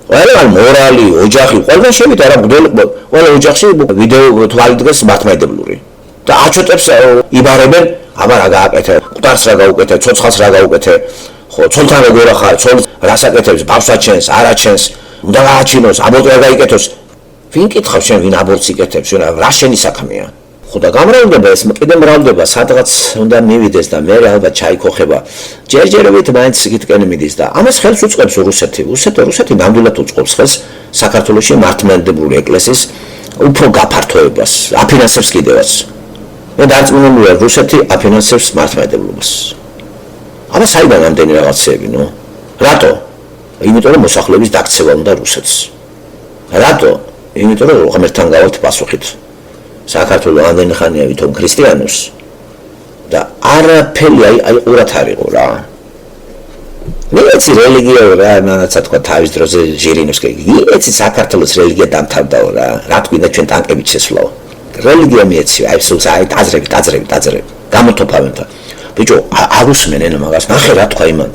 ყველა მორალი ოჯახი ყველგან შევიდა რა მგდელი ყველა ოჯახში ვიდეო თვალი დგას მართლმადიდებლური და აჩოტებს იბარებენ აბა რა გააკეთე მკვდარს რა გაუკეთე ცოცხალს რა გაუკეთე ხო ცოლთან როგორ ახარ ცოლ რას აკეთებს ბავშვაჩენს არაჩენს უნდა გააჩინოს აბორტი რა გაიკეთოს ვინ კითხავს შენ ვინ აბორტს იკეთებს რა შენი საქმეა ხო და გამრავლდება ეს კიდე მრავლდება სადღაც უნდა მივიდეს და მე ალბათ ჩაიქოხება ჯერჯერობით მაინც იქითკენ მიდის და ამას ხელს უწყობს რუსეთი ნამდვილად უწყობს ხელს საქართველოში მართლმადიდებლური ეკლესიის უფრო გაფართოებას აფინანსებს კიდევაც მე დარწმუნებულია რუსეთი აფინანსებს მართლმადიდებლობას აბა საიდან ამდენი რაღაცები ნუ რატო იმიტომ რომ მოსახლეობის დაქცევა უნდა რუსეთს რატო იმიტომ რომ ღმერთთან გავართ პასუხით საქართველოს ამდენი ხანია ვითომ ქრისტიანებს და არაფერი აი ყურად არისო რა მეცი რელიგია რა ნაცა თქვა თავის დროზე ჟირინოვსკი მეცი საქართველოს რელიგია დამთავრდაო რა თქვია ჩვენ ტანკებით შესვლაო რელიგია მეცი აი სულ აი დაძრები გამოთოფავენ და ბიჭო არ უსმენენ მაგას ნახე რა თქვა იმან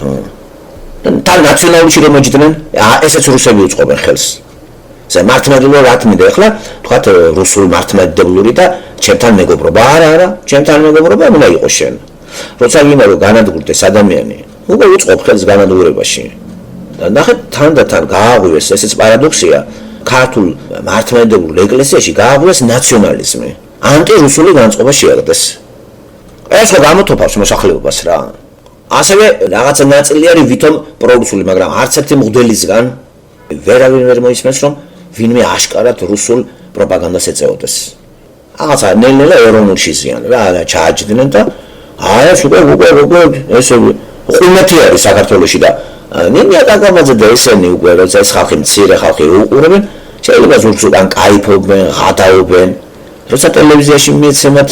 და ნაციონალურში რომ მოჯდნენ ესეც რუსები უწყობენ ხელს მართლმადიდებლობა რა თქმიდა ახლა თქვათ რუსული მართლმადიდებლური და ჩემთან მეგობრობა არა ჩემთან მეგობრობა უნდა იყოს შენ როცა ვინა რომ განადგურდეს ადამიანი უკვე უწყობ ხელს განადგურებაში და ნახეთ თანდათან გააღვივეს ესეც პარადოქსია ქართულ მართლმადიდებლურ ეკლესიაში გააღვივეს ნაციონალიზმი ანტირუსული განწყობა შეაგდეს ეს გამოთოფავს მოსახლეობას რა ასევე რაღაცა ნაწილი არის ვითომ პრორუსული მაგრამ არც ერთი მღვდელისგან ვერავინ ვერ მოისმენს რომ ვინმე აშკარად რუსულ პროპაგანდას ეწეოდეს. რაღაცა ნელ-ნელა ეროვნულ შიზიან რა ჩააჯდნენ და ეს უკვე ესე ყუმეთი არის საქართველოში და ნინია კაკაბაძე და ესენი უკვე როცა ეს ხალხი მცირე ხალხი უყურებენ შეიძლება ზურგს უკან კაიფობენ, ღადაობენ როცა ტელევიზიაში მიეცემათ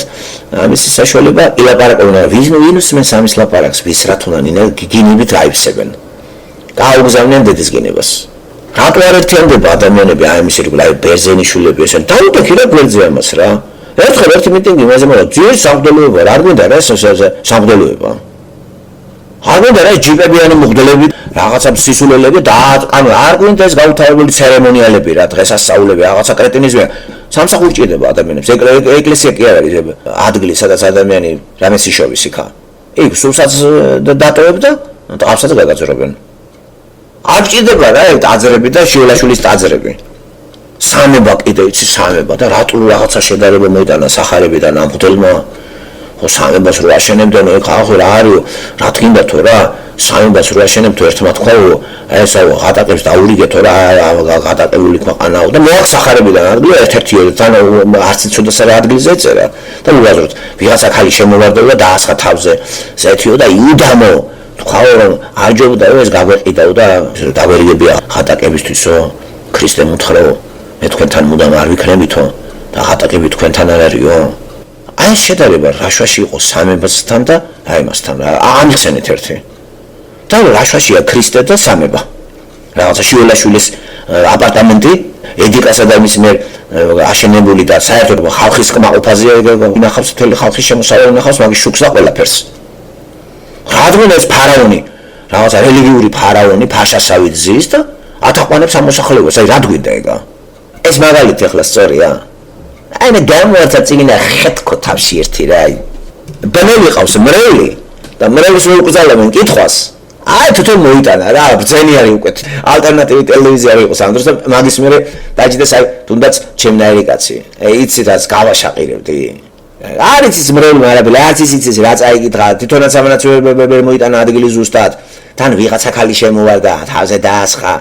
ამის საშუალება ილაპარაკობენ ვინს მენს ამის ლაპარაკს ვის რა თუნდა ნინა გიგინებით აიფსებენ გაუგზავნიან დედის გენებას რატო არ ერთიანდება ადამიანები აი ამის ირგვლივ აი ბერძენიშვილები ესენ დაუდექი რა გვერდზე ამას რა ერთხელ ერთი მიტინგი იმაზე მოვა ძირ სამღვდელოება რა გვინდა რა სამღვდელოება არ გვინდა რა ჯიპებიანი მღვდლები რაღაცა სისულელები და არ გვინდა ეს გაუთავებელი ცერემონიალები რა დღესასწაულები რაღაცა კრეტინიზმი სამსახური ჭირდება ადამიანებს ეკლესია კი არ არის ადგილი სადაც ადამიანი რამეს იშოვის იქა იქ სულსაც დატოვებ და ტყავსაც გაგაძრობენ არ ჭირდება რა ტაძრები და შიულაშვილის ტაძრები სამება კიდე იცი სამება და რატო რაღაცა შედარება მოიტანა სახარებიდან ამ მღვდელმა ხო სამებას რო აშენებდნენ ხალხი რა არის რა თქინდა თუ რა სამებას რო აშენებთ ერთმა თქვაო ესა ღატაკებს დაურიგეთო რა ღატაკებული ქვეყანაო და მოახსახარებიდან ადგილი ერთ-ერთი თან არც იცოდა რა ადგილზე ეწერა და უაზროთ ვიღაცა ხალი შემოვარდება და ასხა თავზე ზეთიო და იუდამო თქვაო რომ აჯობდა ეს გაგვეყიდაო და დაგვერიგებია ღატაკებისთვისო ქრისტე მუთხრეო მე თქვენთან მუდამ არ ვიქნებითო და ღატაკები თქვენთან არ არისო აი შედარება რაშვაში იყო სამებასთან და აი მასთან ამიხსენეთ ერთი და რაშვაშია ქრისტე და სამება რაღაცა შიულაშვილის აპარტამენტი ედიკასა და მის მიერ აშენებული და საერთოდ ხალხის კმაყოფაზე ინახავს მთელი ხალხის შემოსავალი ინახავს მაგის შუქს და ყველაფერს რადგან ეს ფარაონი რაღაცა რელიგიური ფარაონი ფაშასავით ზის და ათაყვანებს ამოსახლებას აი რა გვინდა ეგა ეს მაგალითი ახლა სწორია აი მე გამოვაცა წინა ხეთქო თავში ერთი რა ბნელი ყავს მრევლი და მრევლის უკრძალებენ კითხვას აი თვითონ მოიტანა რა ბრძენი არის უკვე ალტერნატივი ტელევიზია იყოს ამ დროს და მაგის მერე დაჯდეს აი თუნდაც ჩემნაირი კაცი იცი რაც გავაშაყირებდი არის ის მრევლი არაბელი არც ის რა წაიკითხა თვითონაც ამანაცვლებები მოიტანა ადგილი ზუსტად თან ვიღაცა ხალი შემოვარდა თავზე დაასხა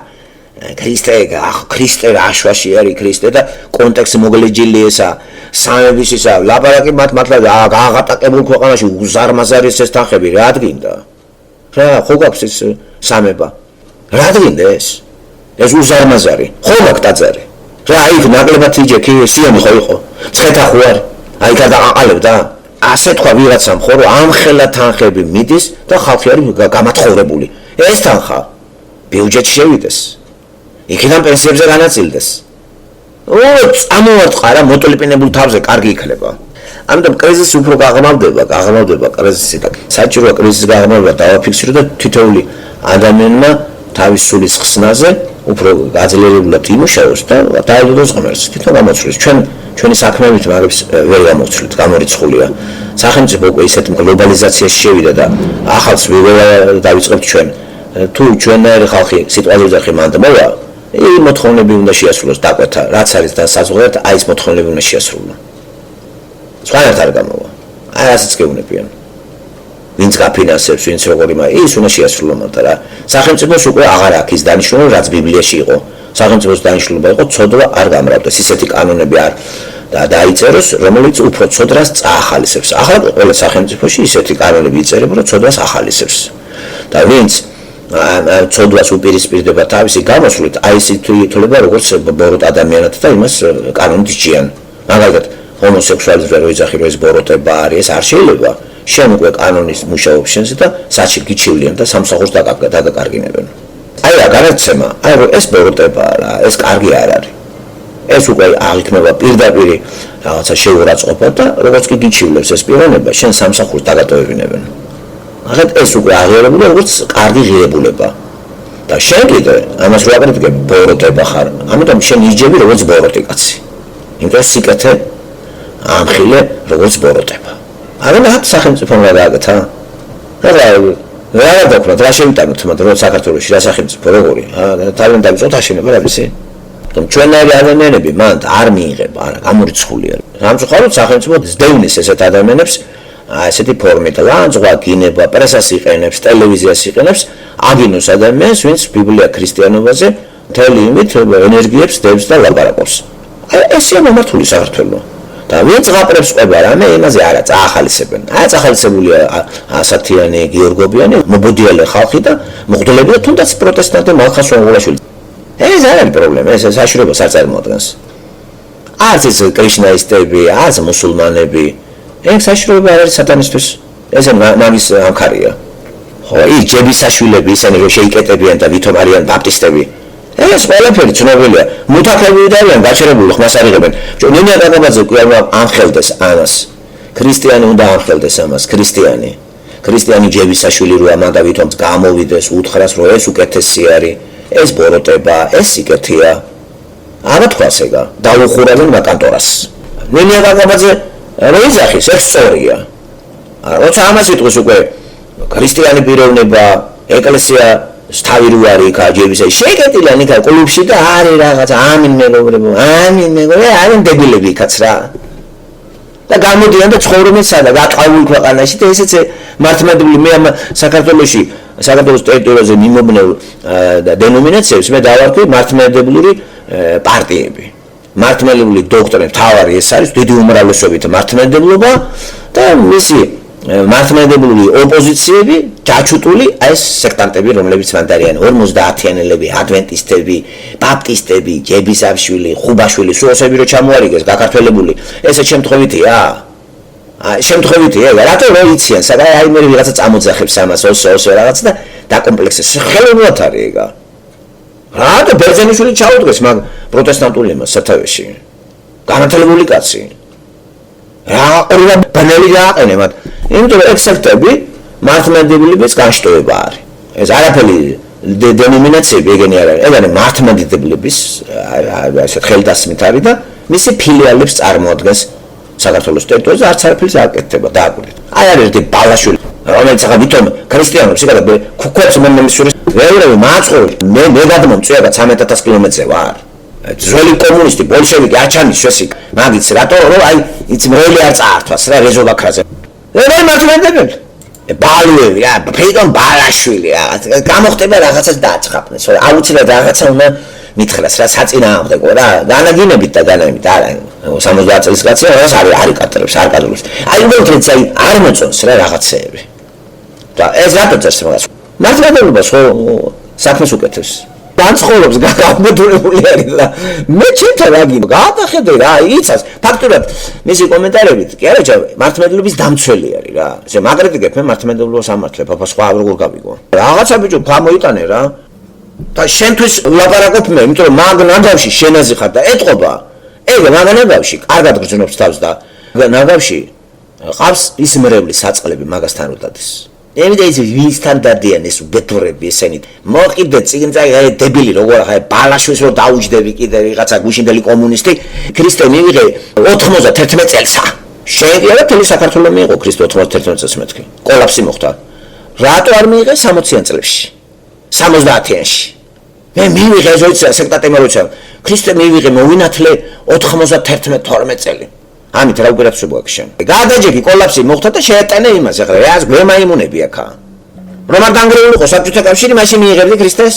ქრისტე რაშვაში არის ქრისტე და კონტექსტი მოგლეჯილი ესა სამების ისა ლაპარაკი მართლა აღატაკებულ ქვეყანაში უზარმაზარი ეს თანხები რა ადგინდა რა ხო გაქვს ეს სამება რა ადგინდა ეს უზარმაზარი ხო გაქვს ტაძარი რა იქ ნაკლებად იჯექი სიონი ხო იყო ცხეთა ხო არის აი გადააყალებდა ასე თქვა ვიღაცამ ხო რომ ამ ხელა თანხები მიდის და ხალხი არის გამათხოვრებული ეს თანხა ბიუჯეტში შევიდეს იქიდან პენსიებზე განაწილდეს წამოვარტყა რა მოტოლიპინებულ თავზე კარგი იქნება ამიტომ კრიზისი უფრო გაღრმავდება კრიზისი და საჭიროა კრიზისის გაღრმავება დავაფიქსირო და თითოეული ადამიანმა თავის სულის ხსნაზე უფრო გაძლიერებულად იმუშაოს და დაელოდოს ღმერთს თვითონ გამოცვლის ჩვენი საქმეებით მაგებს ვერ გამოვცვლით გამორიცხულია სახელმწიფო უკვე ისეთ გლობალიზაციაში შევიდა და ახალს დავიწყებთ ჩვენ თუ ჩვენნაირი ხალხი სიტუაციაზე ხიმანდმოვა ის მოთხოვნები უნდა შეასრულოს დაკვეთა რაც არის და საზღვარგარეთ აი ეს მოთხოვნები უნდა შეასრულოს სხვანაირად არ გამოვა აი ასეც გეუბნებიან ვინც გაფინანსებს ვინც როგორი ის უნდა შეასრულოს მაგრამ რა სახელმწიფოს უკვე აღარ აქვს ის დანიშნულება რაც ბიბლიაში იყო სახელმწიფოს დანიშნულება იყო ცოდვა არ გამრავდეს ისეთი კანონები არ და დაიწეროს რომელიც უფრო ცოდვას წაახალისებს ახლა ყველა სახელმწიფოში ისეთი კანონები იწერება რომ ცოდვას ახალისებს და ვინც ცოდვას უპირისპირდება თავისი გამოსვლით აი ეს ითვლება როგორც ბოროტ ადამიანად და იმას კანონით ჭიან მაგალითად ჰომოსექსუალიზმი რო იძახი რომ ეს ბოროტება არის ეს არ შეიძლება შენ უკვე კანონის მუშაობს შენზე და საჩი გიჩივლიან და სამსახურს დაგაკარგინებენ აი რა განაცემა აი რომ ეს ბოროტებაა რა ეს კარგი არ არის ეს უკვე აღიქმება პირდაპირ რაღაცა შეურაცხყოფა და როგორც კი გიჩივლებს ეს პიროვნება შენ სამსახურს დაგატოვებინებენ ახლა ეს უკვე აღიარებულია როგორც კარგი ღირებულება და შენ კიდე ამას რო აკრიტიკებ ბოროტება ხარ ამიტომ შენ იჯები როგორც ბოროტი კაცი იმიტომ სიკეთე ამხილე როგორც ბოროტება არა რა სახელმწიფომ რა გააკეთა რა დაგქნა რა შევიტანოთ მაგრამ რო საქართველოში რა სახელმწიფო როგორი თავიდან დავიწყოთ აშენება რა ვიცი ჩვენნაირი ადამიანები მანდ არ მიიღება არა გამორიცხულია რამწუხაროდ სახელმწიფო ზდევნის ესეთ ადამიანებს ასეთი ფორმით ლანძღვა გინება პრესას იყენებს ტელევიზიას იყენებს აგინოს ადამიანს ვინც ბიბლია ქრისტიანობაზე მთელი იმით ენერგიებს დებს და ლაპარაკობს ესეა მომართული საქართველო და ვინც ღაპრებს ყვება რამე იმაზე არა წაახალისებენ. აი წახალისებულია ასათიანი, გიორგობიანი, მობოდიალე ხალხი და მოხდოლებია თუნდაც პროტესტანტი მალხას ვაღულაშვილი. ეს არ არის პრობლემა, ეს საშუალებას არ წარმოადგენს. არც ეს კრიშნაისტები, არც მუსულმანები, ეს საშუალება არ არის სატანისთვის. ეს მაგის ამქარია. ხო, ის ჯებისაშვილები, ისინი რომ შეიკეტებიან და ვითომ არიან ბაპტისტები. ეს ყველაფერი ცნობილია. მუთაქები არიან გაჩერებული, ხმას არიღებენ. ნინია დაგაბაძე კი ამხელდეს ამას. ქრისტიანი უნდა ამხელდეს ამას, ქრისტიანი. ქრისტიანი ჯებისაშვილი რო ამან ვითომ გამოვიდეს, უთხრას რომ ეს უკეთესი არის, ეს ბოროტება, ეს სიკეთეა. არა თქვას ეგა, დაუხურავენ მაკანტორას. ნინია დაგაბაძე რო იზახის, ეს სწორია. როცა ამას იტყვის უკვე ქრისტიანი პიროვნება, ეკლესია სთავირო არის იქ აჯებისა შეკეტილა ნიკა კლუბში და არის რაღაცა ამინ მეგობრებო ამინ დებილები იქაც რა და გამოდიან და ცხოვრობენ სადა გაყავულ ქვეყანაში და ესეც მართლმადიდებელი მე ამ საქართველოს ტერიტორიაზე მიმობნეულ დენომინაციებს მე დავარქვი მართლმადიდებლური პარტიები მართლმადიდებლური დოქტრინები თავარი ეს არის დიდი უმრავლესობით მართლმადიდებლობა და მისი მართლმადიდებლური ოპოზიციები ჩაჩუტული ეს სექტანტები რომლებიც მანდ არიან 50-იანელები, ადვენტისტები, ბაპტისტები, ჯებისაშვილი, ხუბაშვილი, სულოსები რო ჩამოარიგეს გაქართველებული ესე შემთხვევითია რატო რო იციან საგაი აი მე ვიღაცა წამოძახებს ამას ოსო რაღაც და დაკომპლექსეს ხელოვნურად არის ეგა რატო ბერძენიშვილი ჩაუდგეს მაგ პროტესტანტული მას სათავეში განათლებული კაცი რა ორი ბანელი გააყენე მათ იმიტომ რომ ექსპერტები მართლმადიდებლების განშტოება არის ეს არაფერი დენომინაციები ეგენი არ არის ეგენი მართლმადიდებლების ასეთ ხელდასმით არის და მისი ფილიალებს წარმოადგენს საქართველოს ტერიტორიაზე არც არაფერს არ აკეთება დააკვირდით აი არის ერთი ბალაშვილი რომელიც ახლა ვითომ ქრისტიანობს იქა და ქუქებს მომისურის ვეურები მაწყობ მე გადმომწვია და 13000 კილომეტრზე ვარ ძველი კომუნისტი ბოლშევიკი აჩანის შესიკ მაგიც რატო რომ აი იც მრელი არ წაართვას რა რეზოლაქრაზე მე მართლმადიდებელი ბალუები რა ფრიდონ ბალაშვილი რა გამოხდება რაღაცას დააწყაფნეს რა აუცილებლად რაღაცა უნდა მითხრას რა საწინააღმდეგო რა განაგინებით და განაგინებით არა 70 წლის კაცი რაღაც არ იკატრებს არ კადრობს აი უბრალოდ აი არ მოწონს რა რაღაცეები და ეს რატო წერს მაგას მართლმადიდებლობას ხო საქმეს უკეთებს განწყობებს გაგაბედურებული არის და მე ჩემთან რა გინდა გააფახედე რა იცას ფაქტურად მისი კომენტარებით კი არა მართლმადიდებლობის დამცველი არის რა ესე მაგრიტიკებ მე მართლმადიდებლობას ამართლებ აბა სხვა როგორ გავიგო რაღაცა ბიჭო გამოიტანე რა და შენთვის ვლაპარაკობ მე იმიტომ რომ მაგ ნაგავში შენაზე ხარ და ეტყობა ეგ მაგ ნაგავში კარგად გრძნობს თავს და ნაგავში ყავს ის მრევლის საწყლები მაგასთან უდადეს ემიდეის ვინსთან დადიან ეს უბედურები ესენი მოყიდე წინწაი დებილი როგორ ხა ბალაშვის რო დაუჯდები კიდე ვიღაცა გუშინდელი კომუნისტი ქრისტე მივიღე 91 წელსა შეეძლება თელი საქართველოს მიიღო ქრისტე 91 წელს მეთქი კოლაფსი მოხდა რატო არ მიიღე 60-იან წლებში 70-იანში მე მივიღე ზოიცა სექტატემ როცა ქრისტე მივიღე მოვინათლე 91-12 წელი ამით რა უპირატესობა აქვს შენ გადაჯექი კოლაფსი მოხდა და შეეტანე იმას ახლა რა გვემაიმუნები აქა რომ არ დანგრეულიყო საბჭოთა კავშირი მაშინ მიიღებდი ქრისტეს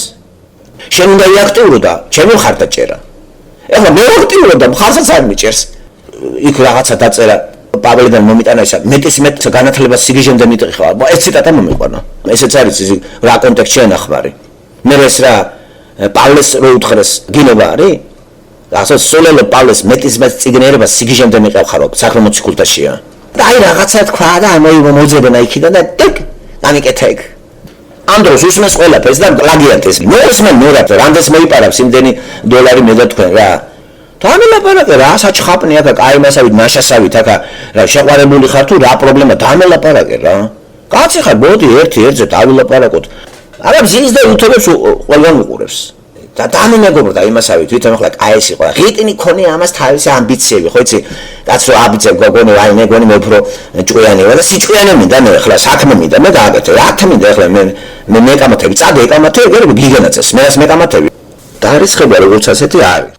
შენ უნდა იაქტიურო და ჩემი მხარდაჭერა ეხლა მე ვაქტიურო და მხარსაც არ მიჭერს იქ რაღაცა დაწერა პავლედან მომიტანა ისა მეტის განათლებას სიგიჟემდე მიტყი ხა ეს ციტატა მომიყვანა ესეც არის ის რა კონტექსტში ანახმარი მე ეს რა პავლეს რო უთხრეს გინობა არის ასე სოლელო პავლეს მეტის წიგნერება სიგიჟემდე მიყავხარო საქმე მოციქულთაშია და აი რაღაცა თქვა და მოძებნა იქიდან და ტეკ დამიკეთე ეგ ამ დროს უსმენს ყველაფერს და პლაგიატის მოусმენ მერაბ რამდენს მოიპარავს იმდენი დოლარი მე და თქვენ რა დამელაპარაკე რა საჭხაპნი აქა კაიმასავით მაშასავით აქა რა შეყვარებული ხარ თუ რა პრობლემა დამელაპარაკე რა კაცი ხარ მოდი ერთ-ერთზე დავილაპარაკოთ არა ზინის და უთობებს ყველგან უყურებს და დამემეგობრდა იმასავით ვითომ ახლა კაის იყო ღიტინი ქონია ამას თავისი ამბიციები ხო იცი კაც რო აბიცებ გოგონი აი მეგონი მე უფრო ჭკვიანი ვარ და სიჭკვიანი მინდა მე ახლა საქმე მინდა მე გააკეთე რა მინდა ახლა მე მეკამათები წადე ეკამათე ეგრევე გიგენაცეს მე ეს მეკამათები დარისხება როგორც ასეთი არის